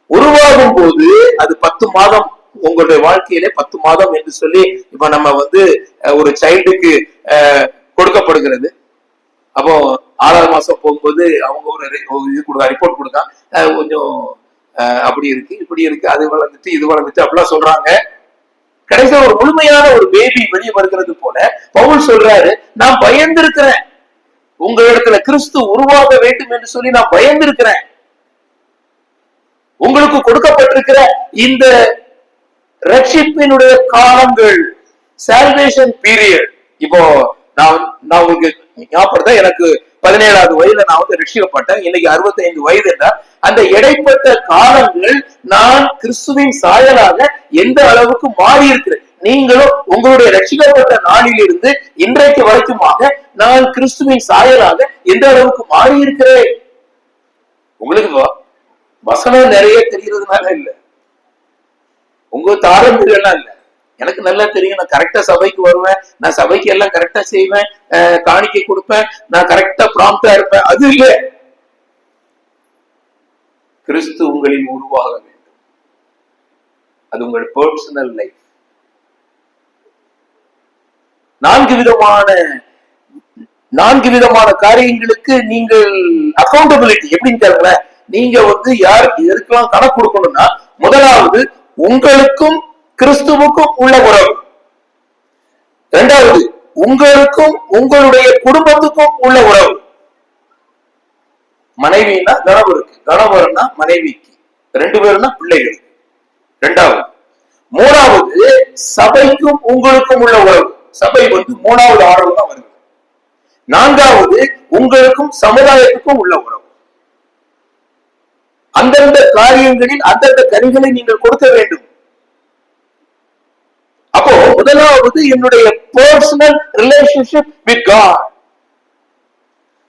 உருவாகும் போது அது 10 மாதம் உங்களுடைய வாழ்க்கையிலே 10 மாதம் என்று சொல்லி இப்ப நம்ம வந்து ஒரு சைல்டுக்கு கொடுக்கப்படுகிறது. அப்போ 6ஆவது மாசம் போகும்போது அவங்க ஒரு இது கொடுக்க, ரிப்போர்ட் கொடுக்க, கொஞ்சம் அப்படி இருக்கு இப்படி இருக்கு, அது வளர்ந்துட்டு இது வளர்ந்துட்டு அப்படிலாம் சொல்றாங்க. கடைசியா ஒரு முழுமையான ஒரு பேபி வெளியே வருகிறது போல பவுல் சொல்றாரு, நான் பயந்திருக்கிறேன், உங்களிடத்துல கிறிஸ்து உருவாக வேண்டும் என்று சொல்லி நான் பயந்திருக்கிறேன். உங்களுக்கு கொடுக்கப்பட்டிருக்கிற இந்த ரட்சிப்பினுடைய காலங்கள், சால்வேஷன் பீரியட். இப்போ நான் உங்களுக்கு ஞாபகப்படுத்த, எனக்கு 17வது வயதுல நான் வந்து ரட்சிக்கப்பட்டேன், இன்னைக்கு 65 வயது என்றால் அந்த இடைப்பட்ட காலங்கள் நான் கிறிஸ்துவின் சாயலாக எந்த அளவுக்கு மாறி இருக்கிறேன். நீங்களும் உங்களுடைய ரட்சிக்கப்பட்ட நாளிலிருந்து இன்றைக்கு வரைக்குமாக நான் கிறிஸ்துவின் சாயலாக எந்த அளவுக்கு மாறி இருக்கிறேன். உங்களுக்கு வசனம் நிறைய தெரிகிறதுனால இல்ல, உங்க தாரம்பரியம் எல்லாம் இல்ல, எனக்கு நல்லா தெரியும். நான் கரெக்டா சபைக்கு வருவேன், நான் சபைக்கு எல்லாம் கரெக்டா செய்வேன், காணிக்கை கொடுப்பேன், நான் கரெக்டா ப்ராம்ப்டா இருப்பேன். அது இல்ல. கிறிஸ்து உங்களில் உருவாக வேண்டும். அது உங்கள் பர்சனல் லைஃப். 4 விதமான காரியங்களுக்கு நீங்கள் அக்கௌண்டபிலிட்டி எப்படின்னு தெரியல. நீங்க வந்து யாருக்கு எதுக்கெல்லாம் கணக்கு கொடுக்கணும்னா, முதலாவது உங்களுக்கும் கிறிஸ்துவுக்கும் உள்ள உறவு, இரண்டாவது உங்களுக்கும் உங்களுடைய குடும்பத்துக்கும் உள்ள உறவு. மனைவினா கணவருக்கு, கணவர்னா மனைவிக்கு, 2 பேருனா பிள்ளைகளுக்கு. இரண்டாவது, மூணாவது சபைக்கும் உங்களுக்கும் உள்ள உறவு. சபை வந்து 3வது ஆர்டர் தான் வருது. 4வது உங்களுக்கும் சமுதாயத்துக்கும் உள்ள உறவு. அந்தந்த காரியங்களில் அந்தந்த கனிகளை நீங்கள் கொடுக்க வேண்டும். அப்போ முதலாவது என்னுடைய பர்சனல் ரிலேஷன்ஷிப் வித் காட்.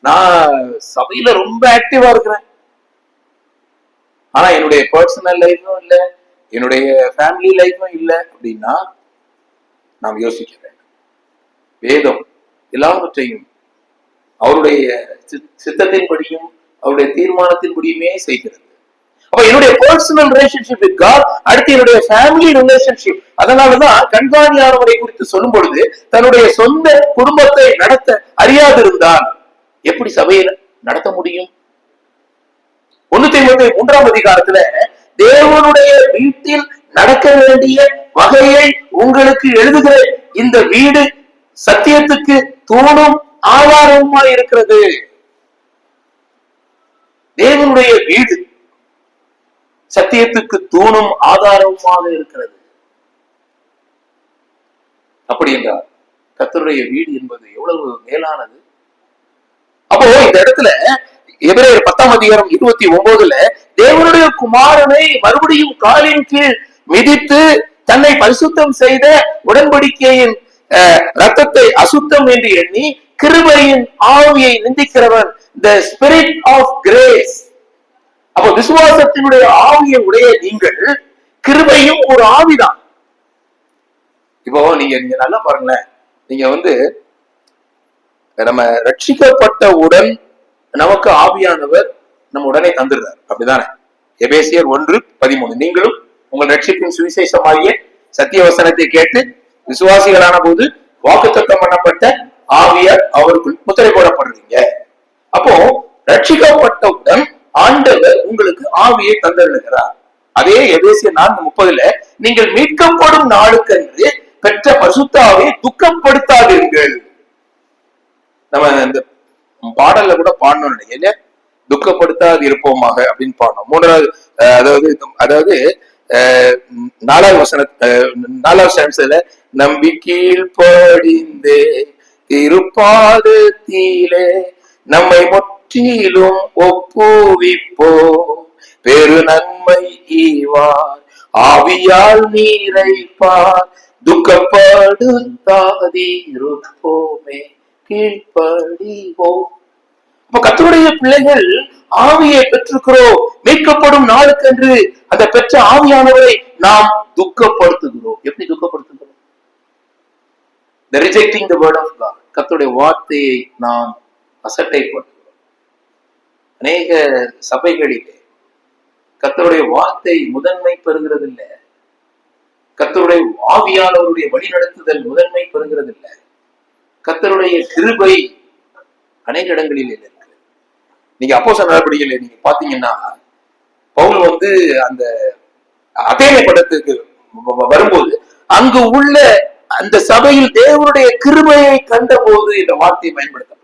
நான் சபையில ரொம்ப ஆக்டிவா இருக்கிறேன், ஆனா என்னுடைய பர்சனல் லைஃபும் இல்ல, என்னுடைய ஃபேமிலி லைஃபும் இல்ல அப்படின்னா நாம் யோசிக்க வேண்டும். வேதம் எல்லாவற்றையும் அவருடைய சித்தத்தின்படியும் அவருடைய தீர்மானத்தின்படியுமே செய்கிறது. அப்ப என்னுடைய பர்சனல் ரிலேஷன்ஷிப் வித் காட், அடுத்து என்னுடைய ஃபேமிலி ரிலேஷன்ஷிப். அதனாலதான் கண்காணியானவரை குறித்து சொல்லும் பொழுது தன்னுடைய சொந்த குடும்பத்தை நடத்த அறியாதிருந்தால் எப்படி சபையை நடத்த முடியும்? 1 தீமோத்தேயு 3ஆம் அதிகாரத்துல தேவனுடைய வீட்டில் நடக்க வேண்டிய வகையை உங்களுக்கு எழுதுகிறேன், இந்த வீடு சத்தியத்துக்கு தூணும் ஆதாரமா இருக்கிறது. தேவனுடைய வீடு சத்தியத்துக்கு தூணும் ஆதாரமாக இருக்கிறது. அப்படி என்றால் கர்த்தருடைய வீடு என்பது எவ்வளவு மேலானது. அப்போ இந்த இடத்துல எபிரேயர் 10ஆம் அதிகாரம் 29ல தேவனுடைய குமாரனை மறுபடியும் காலின் கீழ் மிதித்து தன்னை பரிசுத்தம் செய்த உடன்படிக்கையின் ரத்தத்தை அசுத்தம் என்று எண்ணி கிருபையின் ஆவியை நிந்திக்கிறவன், the spirit of grace. அப்போ விசுவாசத்தினுடைய ஆவியை உடைய நீங்கள், கிருபையும் ஒரு ஆவிதான். இப்போ நீங்க நல்லா பாருங்களேன், நீங்க வந்து நம்ம ரட்சிக்கப்பட்டவுடன் நமக்கு ஆவியானவர் நம்ம உடனே தந்துடுறார், அப்படிதானே? எபேசியர் 1:13 நீங்களும் உங்கள் ரட்சிப்பின் சுவிசேஷமாகிய சத்திய வசனத்தை கேட்டு விசுவாசிகளான போது வாக்குத்தத்தம் பண்ணப்பட்ட ஆவியார் அவருக்குள் முத்திரை போடப்படுறீங்க. அப்போ ரட்சிக்கப்பட்டவுடன் ஆண்டவர் உங்களுக்கு ஆவியை தந்திருக்கிறார். அதே எபேசியர் 4:30 நீங்கள் மீட்கப்படும் நாளுக்கென்று பெற்ற பரிசுத்த ஆவியை துக்கப்படுத்தாதீர்கள். நம்ம இந்த பாடல்ல கூட பாடணும் நினைக்கிறேன், துக்கப்படுத்தாது இருப்போமாக அப்படின்னு பாடணும். 3வது அதாவது 4வது வசனத்துல நம்பிக்கையில் படிந்தே திருப்பாதத்திலே நம்மை முற்றிலும் ஒப்புவிப்போ பெரு நன்மை ஈவார் ஆவியால் நீரைப்பார் துக்கப்படுத்தாதிருப்போமே கீழ்ப்படிவோம். அப்ப கர்த்தருடைய பிள்ளைகள் ஆவியை பெற்றிருக்கிறோம். மீட்கப்படும் நாளுக்கென்று அந்த பெற்ற ஆவியானவரை நாம் துக்கப்படுத்துகிறோம். எப்படி துக்கப்படுத்துகிறோம்? The rejecting the word of God. கர்த்தருடைய வார்த்தையை நாம் அசட்டைப்படுத்துகிறோம். அநேக சபைகளிலே கர்த்தருடைய வார்த்தை முதன்மை பெறுகிறது இல்லை, கர்த்தருடைய ஆவியானவருடைய வழிநடத்துதல் முதன்மை பெறுகிறது இல்லை, கர்த்தருடைய கிருபை அநேக இடங்களில் இருக்கு. நீங்க அப்போஸ்தலர் நடவடிக்கையில நீங்க பாத்தீங்கன்னா பவுல் வந்து அந்த அதேனை படத்துக்கு வரும்போது அங்கு உள்ள அந்த சபையில் தேவனுடைய கிருபையை கண்ட போது இந்த வார்த்தையை பயன்படுத்தப்படுகிறது.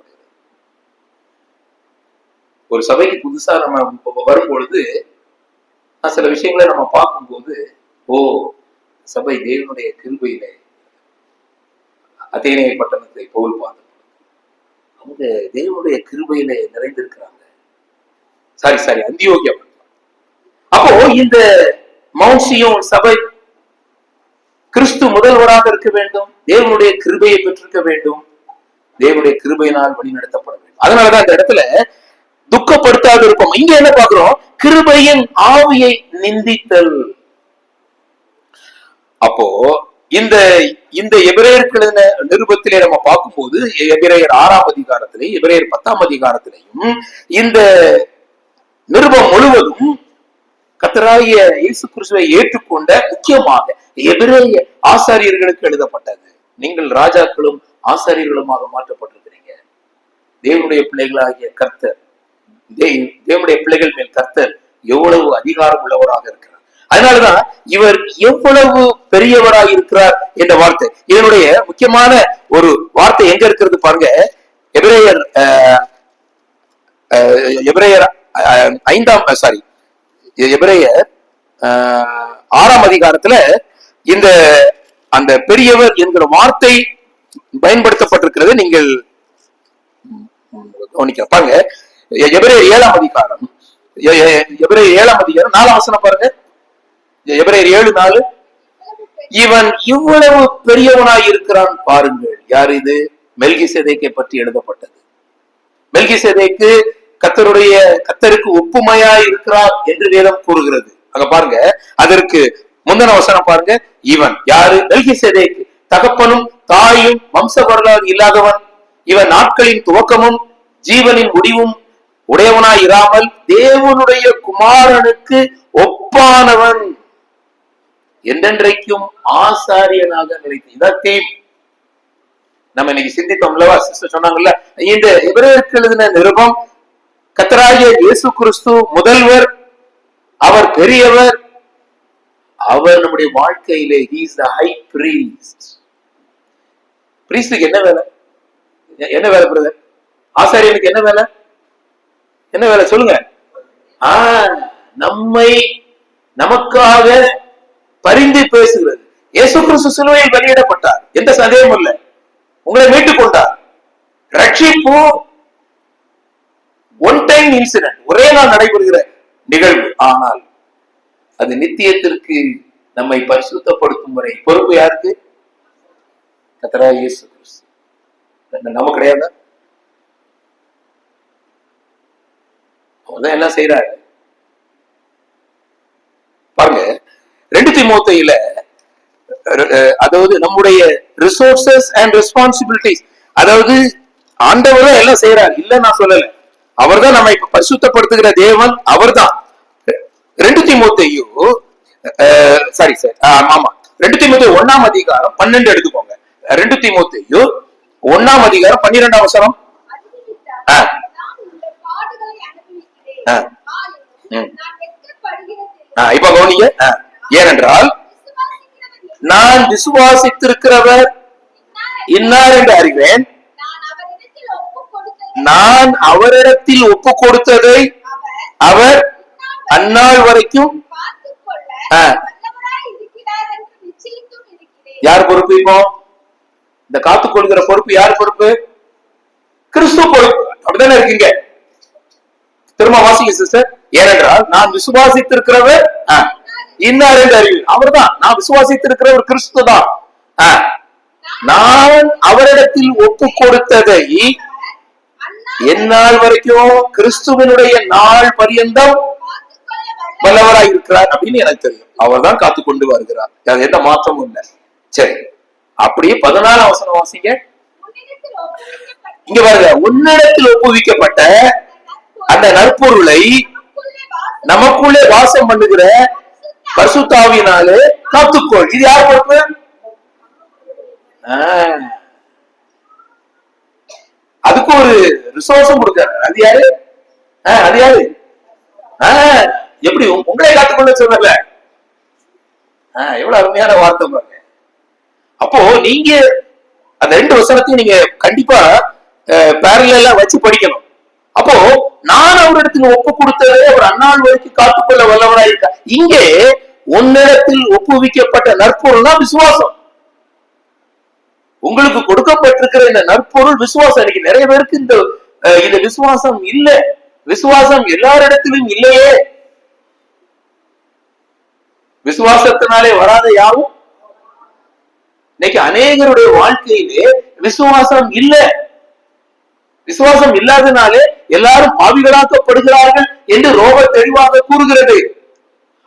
ஒரு சபைக்கு புதுசா நம்ம வரும்பொழுது சில விஷயங்களை நம்ம பார்க்கும்போது, ஓ சபை தேவனுடைய கிருபையிலே அதேனை பட்டணத்தை பவுல் பார்த்து அவங்க தேவனுடைய கிருபையில நிறைந்திருக்கிறாங்க. சாரி அந்தியோகியா. அப்போ இந்த மவுண்ட் சீயோன் சபை கிறிஸ்து முதல்வராக இருக்க வேண்டும், தேவனுடைய கிருபையை பெற்றிருக்க வேண்டும், தேவனுடைய கிருபையினால் வழி நடத்தப்பட வேண்டும். அதனாலதான் இந்த இடத்துல துக்கப்படுத்தாது இருப்போம். இங்க என்ன பார்க்கிறோம்? கிருபையின் ஆவியை நிந்தித்தல். அப்போ இந்த இந்த எபிரேயருக்கு நிருபத்திலே நம்ம பார்க்கும்போது எபிரேயர் 6ஆம் அதிகாரத்திலே, எபிரேயர் 10ஆம் அதிகாரத்திலையும் இந்த நிருபம் முழுவதும் கர்த்தராகிய இயேசு கிறிஸ்துவை ஏற்றுக்கொண்ட முக்கியமாக எபிரேய ஆசாரியர்களுக்கு எழுதப்பட்டது. நீங்கள் ராஜாக்களும் ஆசாரியர்களுமாக மாற்றப்பட்டிருக்கிறீங்க. தேவனுடைய பிள்ளைகளாகிய கர்த்தர், தேவனுடைய பிள்ளைகள் மேல் கர்த்தர் எவ்வளவு அதிகாரம் உள்ளவராக இருக்கிறார். அதனாலதான் இவர் எவ்வளவு பெரியவராக இருக்கிறார் என்ற வார்த்தை, இதனுடைய முக்கியமான ஒரு வார்த்தை எங்க இருக்கிறது பாருங்க. எபிரேயர் 6ஆம் அதிகாரத்துல இந்த அந்த பெரியவர் என்கிற வார்த்தை பயன்படுத்தப்பட்டிருக்கிறது. நீங்கள் கவனிக்க பாருங்க. எபிரேயர் 7ஆம் அதிகாரம், எபிரேயர் 7ஆம் அதிகாரம் 4ஆம் வசனம் பாருங்க. எபிரேயர் 7:4, இவன் இவ்வளவு பெரியவனாய் இருக்கிறான் பாருங்கள். யார் இது? மெல்கிசேதேக்கை பற்றி எழுதப்பட்டது. மெல்கிசேதேக்கு கர்த்தருக்கு ஒப்புமையாய் இருக்கிறார் என்று வேதம் கூறுகிறது. அங்க பாருங்க, அதற்கு முந்தின வசனம் பாருங்க. இவன் யாரு? மெல்கிசேதேக்கு தகப்பனும் தாயும் வம்ச வரலாறு இல்லாதவன். இவன் நாட்களின் துவக்கமும் ஜீவனின் முடிவும் உடையவனாய் இராமல் தேவனுடைய குமாரனுக்கு ஒப்பானவன், என்றென்றைக்கும் ஆசாரியனாக நிலைத்து. இதற்கையும் நம்ம இன்னைக்கு சிந்தித்தோம்லவா? சிஸ்டர் சொன்னாங்கல்ல, இந்த எபிரேயருக்கு எழுதின நிருபம் கர்த்தராகிய இயேசு கிறிஸ்து முதல்வர், அவர் பெரியவர், அவர் நம்முடைய வாழ்க்கையிலே he is the high priest. பிரீஸ்டுக்கு என்ன வேலை? என்ன வேலை பிரதர்? ஆசாரியனுக்கு என்ன வேலை? என்ன வேலை சொல்லுங்க? நம்மை நமக்காக பரிந்து பேசுகிறது. இயேசு கிறிஸ்து சிலுவையில் வெளியிடப்பட்டார், எந்த சந்தேகமும் இல்லை. உங்களை மீட்டுக் கொண்டார். ரட்சிப்பு ஒன் டைம் இன்சிடென்ட், ஒரே நாள் நடைபெறுகிற நிகழ்வு. ஆனால் அது நித்தியத்திற்கு நம்மை பரிசுத்தப்படுத்தும் வரை பொறுப்பு யாருக்கு? கர்த்தராகிய இயேசு கிறிஸ்து. நம்ம கிடையாது. அவர்தான் எல்லாம் செய்யறாரு. பாருங்க 2 தீமோத்தேயுல, அதாவது நம்முடைய ரிசோர்சஸ் அண்ட் ரெஸ்பான்சிபிலிட்டிஸ், அதாவது ஆண்டவர் தான் எல்லாம் செய்யறாரு, இல்ல நான் சொல்லல. அவர் தான் நம்மை பரிசுத்தப்படுத்துகிற தேவன், அவர் தான். 2 தீமோத்தேயு 2 தீமோத்தேயு 1ஆம் அதிகாரம் 12 எடுத்துக்கோங்க. 2 தீமோத்தேயு 1ஆம் அதிகாரம் 12ஆம் வசனம். இப்ப கவனிங்க. ஏனென்றால் நான் விசுவாசித்திருக்கிறவர் இன்னார் என்று அறிவேன், நான் அவரிடத்தில் ஒப்பு கொடுத்ததை அவர் அந்நாள் வரைக்கும். யார் பொறுப்பு? இப்போ இந்த காத்துக் கொள்கிற பொறுப்பு யார் பொறுப்பு? கிறிஸ்து பொறுப்பு. அப்படித்தானே இருக்கீங்க? திரும்ப வாசிங்க சிஸ்டர். ஏனென்றால் நான் விசுவாசித்திருக்கிறவர் இன்னார் என்று அறிவேன். அவர் தான். நான் விசுவாசித்திருக்கிறவர் கிறிஸ்து தான். நான் அவரிடத்தில் ஒப்பு கொடுத்ததை எந்நாள் வரைக்கும் கிறிஸ்துவனுடைய நாள் பரியந்தம் வல்லவராய் இருக்கிறார் அப்படின்னு எனக்கு தெரியும். அவர் தான் காத்து கொண்டு வருகிறார், எந்த மாற்றமும் இல்லை. சரி, அப்படியே 14ஆம் வசனம் வாசிங்க. இங்க பாருங்க, உன்னிடத்தில் ஒப்புவிக்கப்பட்ட அந்த நற்பொருளை நமக்குள்ளே வாசம் பண்ணுகிற பரிசுத்தாவினாலே காத்துக்கொள். இது யார் பொறுப்பு? அதுக்கு ஒரு ரிசோர்ஸும் கொடுக்காரு. அது யாரு? அது யாரு? எப்படி உங்களை காத்துக்கொள்ள சொல்லல? எவ்வளவு அருமையான வார்த்தை பாருங்க. அப்போ நீங்க அந்த 2 வசனத்தையும் நீங்க கண்டிப்பா பேரலா வச்சு படிக்கணும். அப்போ நான் அவரிடத்தில் ஒப்பு கொடுத்ததை அவர் அந்நாள் வரைக்கும் காத்துக்கொள்ள வல்லவராயிருக்க. இங்கே உன்னிடத்தில் ஒப்புவிக்கப்பட்ட நற்பொருள் தான் விசுவாசம். உங்களுக்கு கொடுக்கப்பட்டிருக்கிற இந்த நற்பொருள் விசுவாசம். இன்னைக்கு நிறைய பேருக்கு இந்த விசுவாசம் இல்ல. விசுவாசம் எல்லாரிடத்திலும் இல்லையே. விசுவாசத்தினாலே வராத யாவும். இன்னைக்கு அநேகருடைய வாழ்க்கையிலே விசுவாசம் இல்ல. விசுவாசம் இல்லாதனாலே எல்லாரும் பாவிகளாக்கப்படுகிறார்கள் என்று ரோம தெளிவாக கூறுகிறது.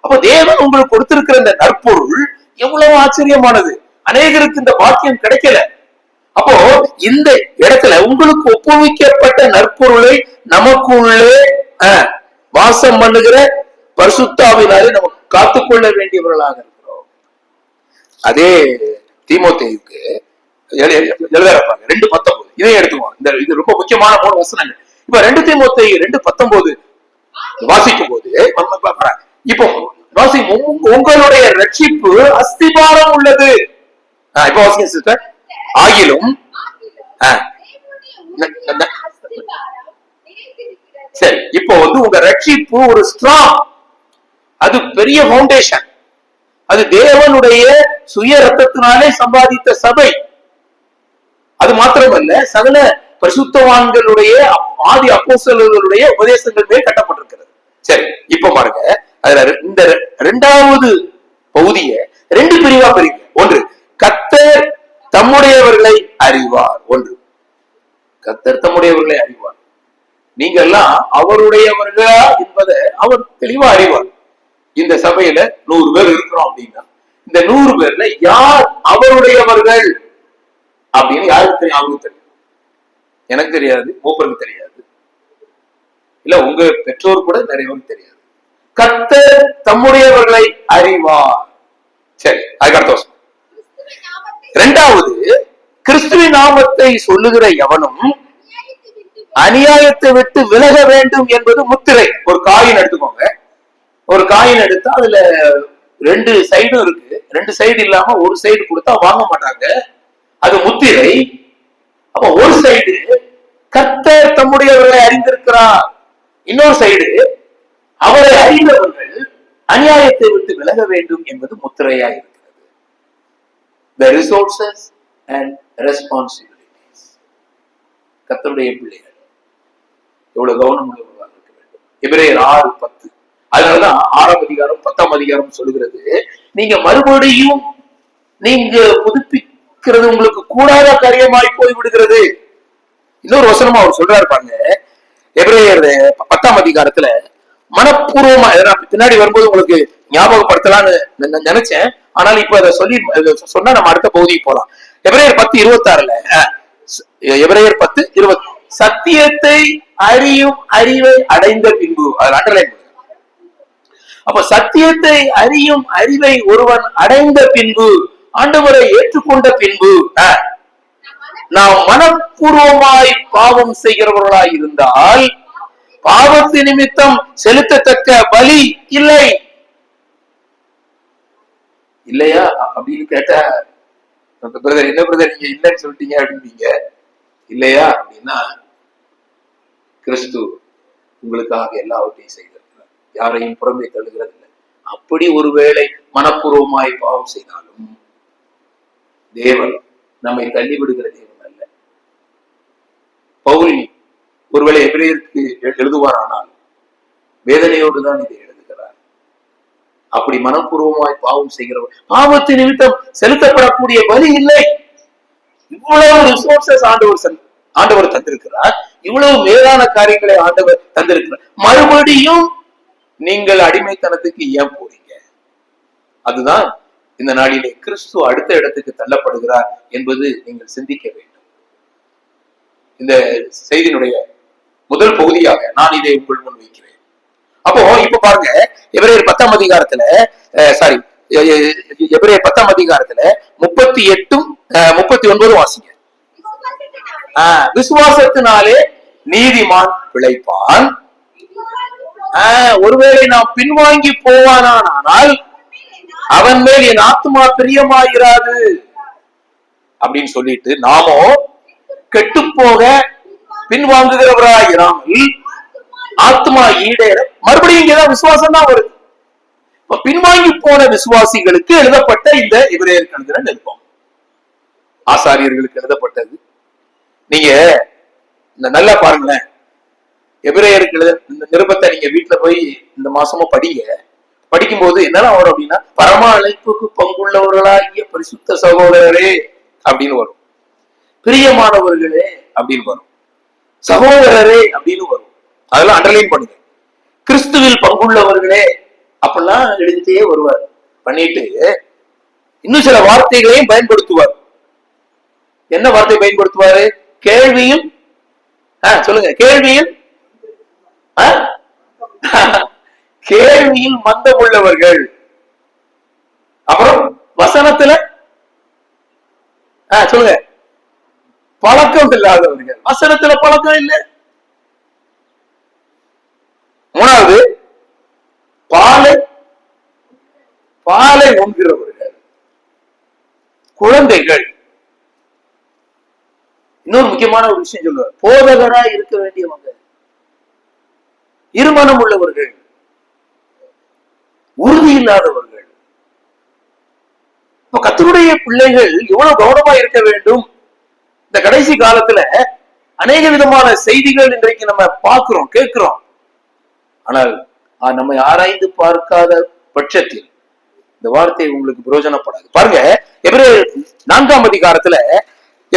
அப்போ தேவன் உங்களுக்கு கொடுத்திருக்கிற இந்த நற்பொருள் எவ்வளவு ஆச்சரியமானது. அநேகருக்கு இந்த பாக்கியம் கிடைக்கல. அப்போ இந்த இடத்துல உங்களுக்கு ஒப்புவிக்கப்பட்ட நற்பொருளை நமக்குள்ளே வாசம் பண்ணுகிற பரிசுத்தாவினாலே நம்ம காத்துக்கொள்ள வேண்டியவர்களாக இருக்கிறோம். அதே தீமோத்தேயுக்கு எழுதப்பாங்க 2:19 இதை எடுத்துக்குவோம். இது ரொம்ப முக்கியமான 3 வசனங்கள். இப்ப 2 தீமோத்தேயு 2:19 வாசிக்கும் போது இப்போ உங்களுடைய ரட்சிப்பு அஸ்திபாரம் உள்ளது. இப்ப வாசிங்க சிஸ்டர். ஆகிலும் சரி, இப்போ உங்க ரட்சிப்பு ஒரு ஸ்ட்ராங், அது பெரிய பவுண்டேஷன். அது தேவனுடைய சுய ரத்தத்தினாலே சம்பாதித்த சபை. அது மாத்திரமல்ல, சகல பரிசுத்தவான்களுடைய ஆதி அப்போஸ்தலர்களுடைய உபதேசங்கள் மேல் கட்டப்பட்டிருக்கிறது. சரி, இப்ப பாருங்க, அதுல இந்த 2வது பகுதியை 2 பிரிவா பிரிங்க. ஒன்று, கர்த்தர் தம்முடையவர்களை அறிவார். ஒன்று, கர்த்தர் தம்முடையவர்களை அறிவார். நீங்க எல்லாம் அவருடையவர்களா என்பதை அவர் தெளிவா அறிவார். இந்த சபையில 100 பேர் இருக்கிறோம் அப்படின்னா, இந்த 100 பேர்ல யார் அவருடையவர்கள் அப்படின்னு யாருக்கு தெரியும்? அவருக்கு தெரியும். எனக்கு தெரியாது, மூப்பருக்கு தெரியாது, இல்ல உங்க பெற்றோர் கூட நிறைய பேருக்கு தெரியாது. கர்த்தர் தம்முடையவர்களை அறிவார். சரி, அதுக்கு அடுத்த வருஷம். 2வது, கிறிஸ்துவின் நாமத்தை சொல்லுகிற எவனும் அநியாயத்தை விட்டு விலக வேண்டும் என்பது முத்திரை. ஒரு காயின் எடுத்துக்கோங்க. ஒரு காயின் எடுத்தா அதுல 2 சைடும் இருக்கு. 2 சைடு இல்லாம ஒரு சைடு கொடுத்தா வாங்க மாட்டாங்க. அது முத்திரை. அப்ப ஒரு சைடு கர்த்தர் தம்முடையவர்களை அறிந்திருக்கிறார், இன்னொரு சைடு அவரை அறிந்தவர்கள் அநியாயத்தை விட்டு விலக வேண்டும் என்பது முத்திரையாக இருக்கிறது. The resources and responsibilities. கர்த்தருடைய பிள்ளைகள் எவ்வளவு கவனம் உள்ளவர்களாக இருக்க வேண்டும். எபிரேயர் 6:10. அதனாலதான் 6ஆம் அதிகாரம் 10ஆம் அதிகாரம் சொல்லுகிறது, நீங்க மறுபடியும் நீங்க புதுப்பிக்கிறது உங்களுக்கு கூடாத காரியமாய் போய் விடுகிறது. இன்னொரு வசனமா அவர் சொல்றாரு பாருங்க, எபிரேயர் 10ஆம் அதிகாரத்துல மனப்பூர்வமா, பின்னாடி வரும்போது உங்களுக்கு ஞாபகப்படுத்தலாம்னு நினைச்சேன். ஆனால் இப்ப அதை சொன்னா நம்ம அடுத்த பகுதிக்கு போலாம். எபிரேயர் 10:26 எபிரேயர் 10:20 சத்தியத்தை அறியும் அறிவை அடைந்த பின்பு, அதில் அண்டர்லைன். அப்ப சத்தியத்தை அறியும் அறிவை ஒருவன் அடைந்த பின்பு, ஆண்டவரை ஏற்றுக்கொண்ட பின்பு, நாம் மனப்பூர்வமாய் பாவம் செய்கிறவர்களாய் இருந்தால் பாவத்து நிமித்தம் செலுத்தத்தக்க பலி இல்லை. இல்லையா அப்படின்னு கேட்டா, பிரதர் என்ன பிரதர் நீங்க இல்லைன்னு சொல்லிட்டீங்க அப்படின்னீங்க. இல்லையா அப்படின்னா, கிறிஸ்து உங்களுக்காக எல்லாவற்றையும் செய்திருக்கிறார், யாரையும் புறம்பே தள்ளுகிறது இல்லை. அப்படி ஒருவேளை மனப்பூர்வமாய் பாவம் செய்தாலும் தேவன் நம்மை தள்ளிவிடுகிற தேவன் அல்ல. பவுல் ஒருவேளை எபிரேயருக்கு எழுதுவாரானால் வேதனையோடு தான் இதை எழுதுகிறார். அப்படி மனப்பூர்வமாய் பாவம் செய்கிறவர் பாவத்து நிமித்தம் செலுத்தப்படக்கூடிய பலி இல்லை. இவ்வளவு ரிசோர்சஸ் ஆண்டவர் தந்திருக்கிறார். இவ்வளவு மேலான காரியங்களை ஆண்டவர் தந்திருக்கிறார். மறுபடியும் நீங்கள் அடிமைத்தனத்துக்கு ஏன் போறீங்க? அதுதான் இந்த நாளிலே கிறிஸ்து அடுத்த இடத்துக்கு தள்ளப்படுகிறார் என்பது நீங்கள் சிந்திக்க வேண்டும். இந்த செய்தியினுடைய முதல் பகுதியாக நான் இதை உங்கள் முன் வைக்கிறேன். அப்போ இப்ப பாருங்க, எபிரேயர் 10ஆம் அதிகாரத்துல எபிரேயர் 10ஆம் அதிகாரத்துல 38 39 வாசிங்க. விசுவாசத்தினாலே நீதிமான் பிழைப்பான். ஒருவேளை நாம் பின்வாங்கி போவானால் அவன் மேல் என் ஆத்மா பிரியமாயிராது அப்படின்னு சொல்லிட்டு, நாமோ கெட்டு போக பின்வாங்குகிறவராயிராமல் ஆத்மா ஈடேற, மறுபடியும் இங்கதான் விசுவாசம் தான் வருது. பின்வாங்கி போன விசுவாசிகளுக்கு எழுதப்பட்ட இந்த எபிரேயர் எழுதின நிருபம். ஆசாரியர்களுக்கு எழுதப்பட்டது. நீங்க நல்லா பாருங்களேன், எபிரேயருக்கு இந்த நிருபத்தை நீங்க வீட்டுல போய் இந்த மாசமா படிங்க. படிக்கும்போது என்னெல்லாம் வரும் அப்படின்னா, பரம அழைப்புக்கு பங்குள்ளவர்களாகிய பரிசுத்த சகோதரரே அப்படின்னு வரும், பிரியமானவர்களே அப்படின்னு வரும், சகோதரரே அப்படின்னு வரும். அதெல்லாம் அண்டர்லைன் பண்ணுங்க. கிறிஸ்துவில் பங்குள்ளவர்களே அப்படிலாம் எழுதிட்டே வருவார். பண்ணிட்டு இன்னும் சில வார்த்தைகளையும் பயன்படுத்துவார். என்ன வார்த்தை பயன்படுத்துவாரு? கேள்வியில் சொல்லுங்க, கேள்வியில் கேள்வியில் மந்தம் உள்ளவர்கள். அப்புறம் வசனத்துல சொல்லுங்க, பழக்கம் இல்லாதவர்கள். வசனத்துல பழக்கம் இல்லை. மூணாவது, பாலை உண்கிறவர்கள், குழந்தைகள். இன்னொரு முக்கியமான ஒரு விஷயம் சொல்லுவார், போதகராய் இருக்க வேண்டியவங்க, இருமனம் உள்ளவர்கள், உறுதி இல்லாதவர்கள். இப்ப கர்த்தருடைய பிள்ளைகள் எவ்வளவு கவனமா இருக்க வேண்டும். இந்த கடைசி காலத்துல அநேக விதமான செய்திகள் இன்றைக்கு நம்ம பார்க்கிறோம், கேட்கிறோம். ஆனால் நம்மை ஆராய்ந்து பார்க்காத பட்சத்தில் இந்த வார்த்தை உங்களுக்கு பிரயோஜனப்படாது. பாருங்க, எபிரேயர் 4ஆம் அதிகாரத்துல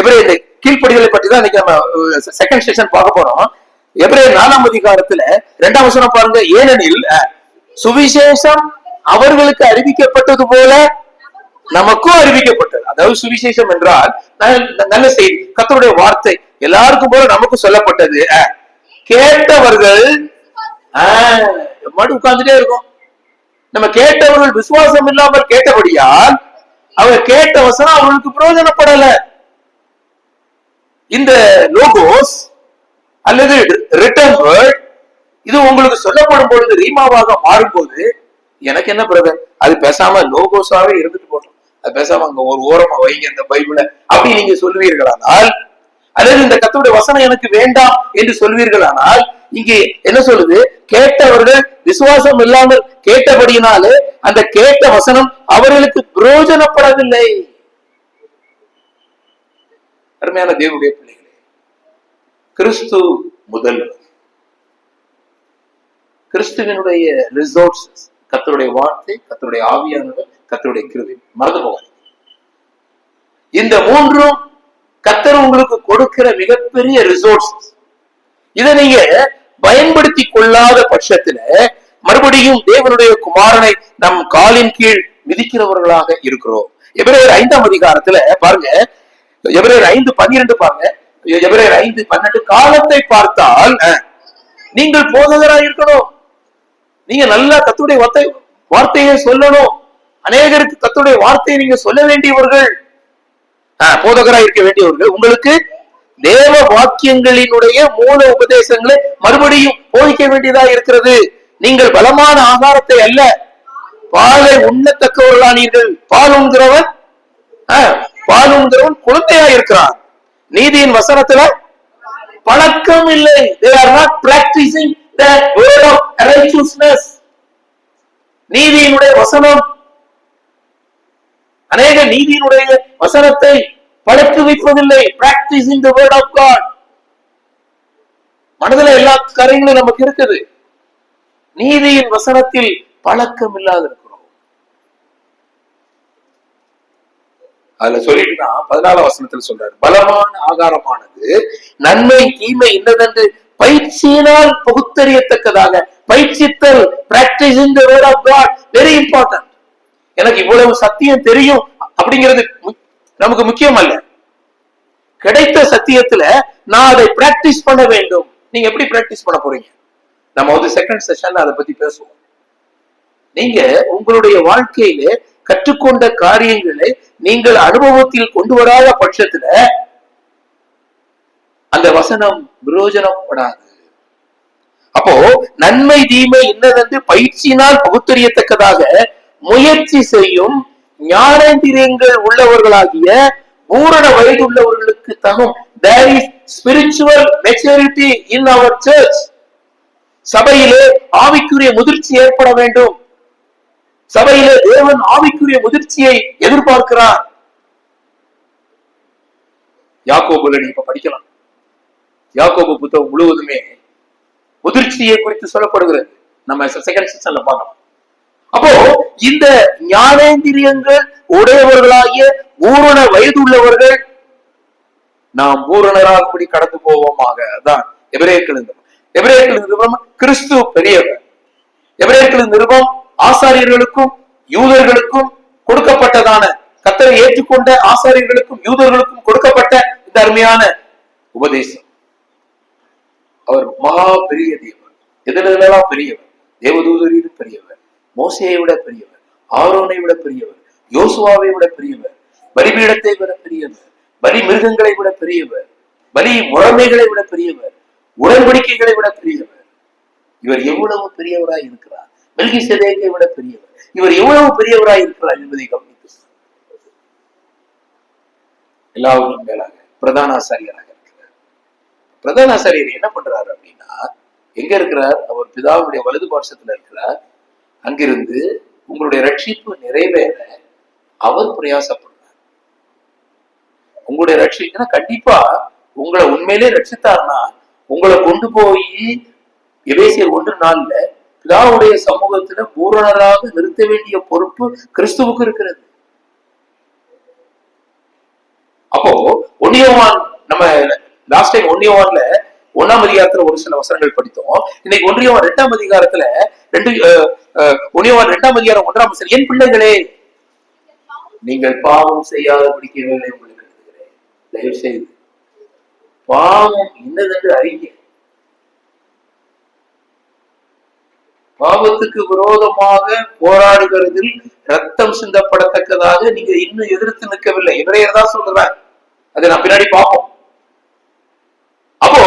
எபிரேயர் கீழ்ப்படிதலை பற்றி தான் இன்னைக்கு நம்ம செகண்ட் செக்ஷன் பார்க்க போறோம். எபிரேயர் 4ஆம் அதிகாரத்துல 2ஆம் வசனம் பாருங்க. ஏனெனில் சுவிசேஷம் அவர்களுக்கு அறிவிக்கப்பட்டது போல நமக்கும் அறிவிக்கப்பட்டது. அதாவது சுவிசேஷம் என்றால் நல்ல செய்தி, கர்த்தருடைய வார்த்தை எல்லாருக்கும் போல நமக்கு சொல்லப்பட்டது. கேட்டவர்கள் மறு உட்கார்ந்துட்டே இருக்கும். நம்ம கேட்டவர்கள் விசுவாசம் இல்லாமல் கேட்டபடியால் அவங்க கேட்ட வசனம் அவர்களுக்கு பிரயோஜனப்படல. இந்த லோகோஸ் அல்லது ரிட்டன் வேர்ட் இது உங்களுக்கு சொல்லப்படும் பொழுது ரீமாவாக மாறும்போது எனக்கு என்ன பிரதர், அது பேசாம லோகோஸாவே இருந்துட்டு போட்டோம், அது பேசாம அங்க ஒரு ஓரமா வைங்க இந்த பைபிளை அப்படி நீங்க சொல்வீர்களானால், அல்லது இந்த கர்த்தருடைய வசனம் எனக்கு வேண்டாம் என்று சொல்வீர்களானால், இங்கே என்ன சொல்லுது? கேட்டவர்கள் விசுவாசம் இல்லாமல் கேட்டபடியினாலே அந்த கேட்ட வசனம் அவர்களுக்கு பிரயோஜனப்படவில்லை. அருமையான தேவனுடைய பிள்ளைகளே, கிறிஸ்து முதல்வர், கிறிஸ்துவனுடைய ரிசோர்சஸ் கர்த்தருடைய வார்த்தை, கர்த்தருடைய ஆவியானவர், கர்த்தருடைய கிருபை. மறந்து போகாது. இந்த மூன்றும் கர்த்தர் உங்களுக்கு கொடுக்கிற மிகப்பெரிய ரிசோர்சஸ். இதை நீங்க பயன்படுத்தி கொள்ளாத பட்சத்துல மறுபடியும் தேவனுடைய குமாரனை நம் காலின் கீழ் மிதிக்கிறவர்களாக இருக்கிறோம். எபிரேயர் 5ஆம் அதிகாரத்துல பாருங்க, எபிரேயர் 5:12 பாருங்க. எபிரேயர் 5:12 காலத்தை பார்த்தால் நீங்கள் போதகராக இருக்கணும். நீங்க நல்லா கர்த்தருடைய வார்த்தையை சொல்லணும். அநேகருக்கு கர்த்தருடைய வார்த்தையை நீங்க சொல்ல வேண்டியவர்கள், போதகராக இருக்க வேண்டியவர்கள். உங்களுக்கு தேவ வாக்கியங்களினுடைய மூல உபதேசங்களை மறுபடியும் போதிக்க வேண்டியதா இருக்கிறது. நீங்கள் பலமான ஆகாரத்தை அல்ல, பாலை உண்ணத்தக்கவர்களானீர்கள். பால் உண்கிறவன் குழந்தையா இருக்கிறான். நீதியின் வசனத்துல பழக்கம் இல்லை. They are not practicing the word of righteousness. நீதியினுடைய வசனம், அநேக நீதியினுடைய வசனத்தை பழக்க வைப்பதில்லை. Practicing the word of God. மனதில் எல்லா காரியங்களும் நமக்கு இருக்குது, நீதியின் வசனத்தில் பழக்கம் இல்லாத இருக்கிறோம். அதுல சொல்லிட்டு 14ஆம் வசனத்தில் சொல்றாரு, பலமான ஆகாரமானது நன்மை தீமை இன்னதென்று பயிற்சியினால் பகுத்தறியத்தக்கதாக. பயிற்சித்தல், practicing the word of God, very important. எனக்கு இவ்வளவு சத்தியம் தெரியும் அப்படிங்கிறது நமக்கு முக்கியம் அல்ல. கிடைத்த சத்தியத்துல நான் அதை பிராக்டிஸ் பண்ண வேண்டும். நீங்க எப்படி பிராக்டிஸ் பண்ண போறீங்க? நம்ம செகண்ட் செஷன்ல அதை பத்தி பேசுவோம். நீங்க உங்களுடைய வாழ்க்கையில கற்றுக்கொண்ட காரியங்களை நீங்கள் அனுபவத்தில் கொண்டு வராத பட்சத்துல அந்த வசனம் பிரயோஜனப்படாது. அப்போ நன்மை தீமை இன்னதென்று பயிற்சியினால் பகுத்தறியத்தக்கதாக முயற்சி செய்யும் ஞானேந்திரியங்கள் உள்ளவர்களாகிய பூரண வயது உள்ளவர்களுக்கு தகும். There is spiritual maturity in our church. சபையிலே ஆவிக்குரிய முதிர்ச்சி ஏற்பட வேண்டும். சபையிலே தேவன் ஆவிக்குரிய முதிர்ச்சியை எதிர்பார்க்கிறார். யாக்கோபுல நீங்க இப்ப படிக்கலாம். யாக்கோபு புத்தகம் முழுவதுமே முதிர்ச்சியை குறித்து சொல்லப்படுகிறது. நம்ம செகண்ட் செக்ஷன்ல பார்க்கலாம். அப்போ இந்த ஞானேந்திரியங்கள் உடையவர்களாகிய பூரண வயது உள்ளவர்கள் நாம் பூரணராகபடி கடந்து போவோமாக. அதான் எபிரேயர்களின் நிருபம். கிறிஸ்து பெரியவர். எபிரேயர்களின் நிருபம் ஆசாரியர்களுக்கும் யூதர்களுக்கும் கொடுக்கப்பட்டதான, கர்த்தரை ஏற்றுக்கொண்ட ஆசாரியர்களுக்கும் யூதர்களுக்கும் கொடுக்கப்பட்ட இந்த அருமையான உபதேசம். அவர் மகா பெரிய தேவன். எதிரெல்லாம் பெரியவர். தேவதூதரிலும் பெரியவர், மோசேயை விட பெரியவர், ஆரோனை விட பெரியவர், யோசுவாவை விட பெரியவர், பலிபீடத்தை விட பெரியவர், பலி மிருகங்களை விட பெரியவர், பலி முறைமைகளை விட பெரியவர், உடன்படிக்கைகளை விட பெரியவர். இவர் எவ்வளவு பெரியவராய் இருக்கிறார். மெல்கிசேதேக்கை விட பெரியவர். இவர் எவ்வளவு பெரியவராய் இருக்கிறார் என்பதை கவனித்து எல்லாவற்றும் மேலாக பிரதான ஆசாரியராக இருக்கிறார். பிரதான ஆசாரியர் என்ன பண்றாரு அப்படின்னா, எங்க இருக்கிறார்? அவர் பிதாவுடைய வலது பார்சத்துல இருக்கிறார். அங்கிருந்து உங்களுடைய ரட்சிப்பு நிறைவேற அவர் பிரயாசப்படுறார். உங்களுடைய ரட்சிப்புனா கண்டிப்பா உங்களை உண்மையிலே ரட்சித்தார்னா உங்களை கொண்டு போய் எபேசியர் 1:4 பிதாவுடைய சமூகத்துல பூரணராக நிறுத்த வேண்டிய பொறுப்பு கிறிஸ்துவுக்கு இருக்கிறது. அப்போ 1 யோவான், நம்ம லாஸ்ட் டைம் 1 யோவான்ல 1ஆம் அதிகாரத்துல ஒரு சில வசனங்கள் படித்தோம். இன்னைக்கு 1 யோவான் 2ஆம் அதிகாரத்துல 1 யோவான் 2ஆம் அதிகாரம் 1ஆம் வசனம், என் பிள்ளைகளே நீங்கள் பாவம் செய்யாதபடிக்கு உங்களுக்கு எழுதுகிறேன். தயவு செய்து பாவம் என்னதென்று அறிங்க. பாவத்துக்கு விரோதமாக போராடுகிறதில் ரத்தம் சிந்தப்படத்தக்கதாக நீங்க இன்னும் எதிர்த்து நிற்கவில்லை. எபிரேயர் தான் சொல்றாங்க. அதை நான் பின்னாடி பார்ப்போம். அப்போ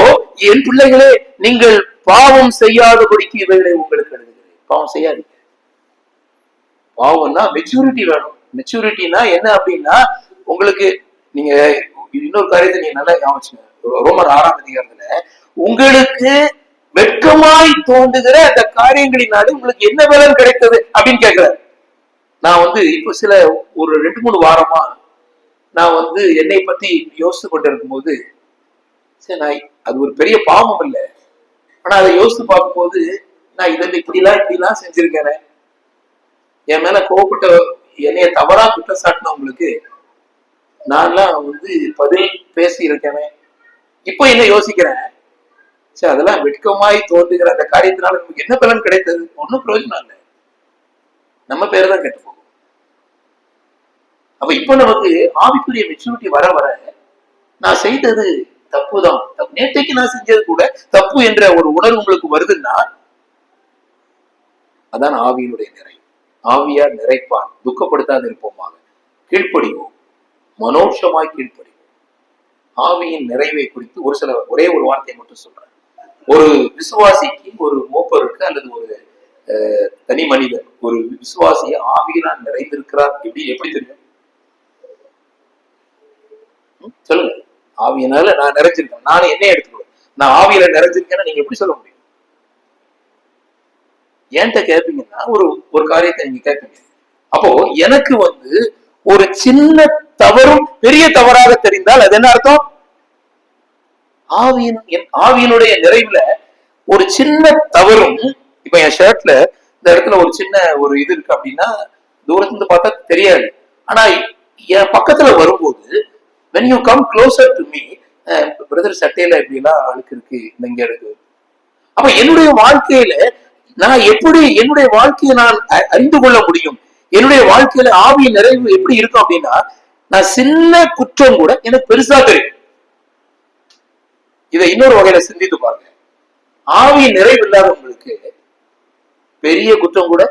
என் பிள்ளைகளே நீங்கள் பாவம் செய்யாதபடிக்கு இவைகளை உங்களுக்கு எழுதுகிறேன். பாவம் செய்யாதீங்க. பாவம்னா மெச்சூரிட்டி வேணும். மெச்சூரிட்டினா என்ன அப்படின்னா, உங்களுக்கு நீங்க இன்னொரு காரியத்தை நீங்க நல்லா ஞாபகம், ரோமர் 6ஆம் அதிகாரத்துல உங்களுக்கு வெட்கமாய் தோன்றுகிற அந்த காரியங்களினால உங்களுக்கு என்ன பலன் கிடைத்தது அப்படின்னு கேட்கிறாரு. நான் இப்ப சில ஒரு 2-3 வாரமா நான் என்னை பத்தி யோசித்து கொண்டு இருக்கும்போது, சரி நான் அது ஒரு பெரிய பாவம் இல்லை, ஆனா அதை யோசித்து பார்க்கும்போது நான் இதில் இப்படிலாம் செஞ்சிருக்கேன். என் மேல கோவப்பட்ட என்னைய தவறா குற்றம் சாட்டினவங்களுக்கு நான்லாம் பதில் பேசி இருக்கேன். இப்போ என்ன யோசிக்கிறேன், சரி அதெல்லாம் வெட்கமாய் தோன்றுகிற அந்த காரியத்தினால நமக்கு என்ன பலன் கிடைத்தது? ஒன்னும் பிரயோஜனம் இல்லை. நம்ம பேர் தான் கெட்டு போகும். அப்ப இப்ப நமக்கு ஆவிக்குரிய மெச்சூரிட்டி வர வர நான் செய்தது தப்புதான், நேற்றைக்கு நான் செஞ்சது கூட தப்பு என்ற ஒரு உணர்வு உங்களுக்கு வருதுன்னா அதான் ஆவியினுடைய நிறைவு. ஆவியார் நிறைப்பான், துக்கப்படுத்தாது இருப்போமாக, கீழ்ப்படிவோம், மனோட்சமாய் கீழ்ப்படிவோம். ஆவியின் நிறைவை குறித்து ஒரே ஒரு வார்த்தையை மட்டும் சொல்றேன். ஒரு விசுவாசிக்கு, ஒரு மூப்பருக்கு அல்லது ஒரு தனி மனிதர் ஒரு விசுவாசியை ஆவியினால் நிறைந்திருக்கிறார் எப்படி தெரியும்? சொல்லுங்க. ஆவியினால நான் நிறைஞ்சிருக்கேன், நானும் என்னைய எடுத்துக்கணும், நான் ஆவியில நிறைஞ்சிருக்கேன்னு நீங்க எப்படி சொல்ல முடியும்? ஏன்ட்ட கேட்பீங்கன்னா ஒரு காரியத்தை நீங்க கேட்பீங்க. அப்போ எனக்கு ஒரு சின்ன தவறும் பெரிய தவறாக தெரிந்தால் அது என்ன அர்த்தம்? ஆவியினுடைய நிறைவுல ஒரு சின்ன தவறும், இப்ப என் ஷர்ட்ல இந்த இடத்துல ஒரு சின்ன ஒரு இது இருக்கு அப்படின்னா தூரத்துல பார்த்தா தெரியாது. ஆனா என் பக்கத்துல வரும்போது when you come closer to me, brother சட்டையில இப்படி எல்லாம் அழுக்கு இருக்கு, இங்க இருக்கு. அப்ப என்னுடைய வாழ்க்கையில நான் எப்படி என்னுடைய வாழ்க்கையை நான் அறிந்து கொள்ள முடியும்? என்னுடைய வாழ்க்கையில ஆவியின் நிறைவு எப்படி இருக்கும் அப்படின்னா, நான் சின்ன குற்றம் கூட எனக்கு பெருசா தெரியும். இதை இன்னொரு வகையில சிந்தித்து பாருங்க. ஆவியின் நிறைவு இல்லாதவங்களுக்கு பெரிய குற்றம் கூட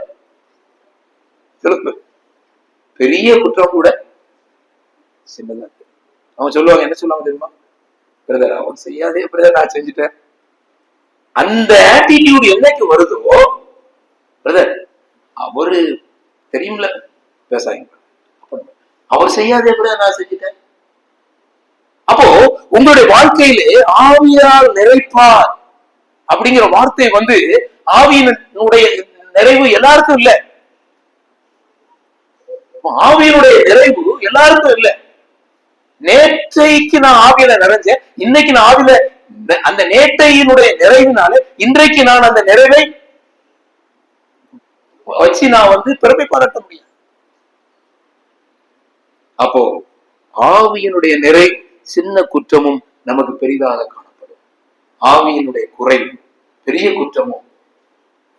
சின்னதா. அவன் சொல்லுவாங்க, என்ன சொல்லுவாங்க தெரியுமா? பிரதர் அவன் செய்யாதே பிரதர், நான் செஞ்சுட்டேன். அந்த ஆட்டிடியூட் என்னைக்கு வருதோ, பிரதர் அவரு தெரியும்ல பேசாங்க, அவர் செய்யாதே பிரதர் நான் செஞ்சுட்டேன். அப்போ உங்களுடைய வாழ்க்கையிலே ஆவியால் நிறைப்பார் அப்படிங்கிற வார்த்தை ஆவியினுடைய நிறைவு எல்லாருக்கும் இல்ல. ஆவியினுடைய நிறைவு எல்லாருக்கும் இல்ல. நேற்றைக்கு நான் ஆவியில நிறைஞ்சேன், இன்னைக்கு நான் ஆவியில அந்த நேற்றையினுடைய நிறைவினால இன்றைக்கு நான் அந்த நிறைவை வச்சு நான் பெருமை பாராட்ட முடியும். அப்போ ஆவியினுடைய நிறை சின்ன குற்றமும் நமக்கு பெரிதாக காணப்படும், ஆவியினுடைய குறை பெரிய குற்றமும்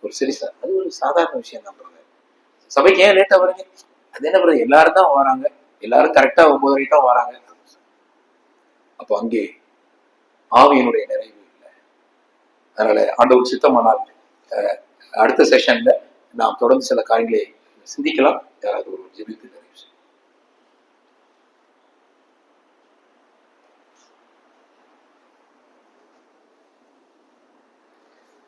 ஒரு சிறிசா, அது ஒரு சாதாரண விஷயம் தான். சபைக்கு ஏன் லேட்டா வருங்க? அது என்ன பண்ணுறது, எல்லாரும் தான் வராங்க, எல்லாரும் கரெக்டா 9:30 தான் வராங்க. அப்போ அங்கே ஆவியினுடைய நிறைவு இல்லை. அதனால ஆண்டவர் சித்தமானால் அடுத்த செஷன்ல நாம் தொடர்ந்து சில காரியங்களை சிந்திக்கலாம். யாராவது ஒரு ஜெபித்து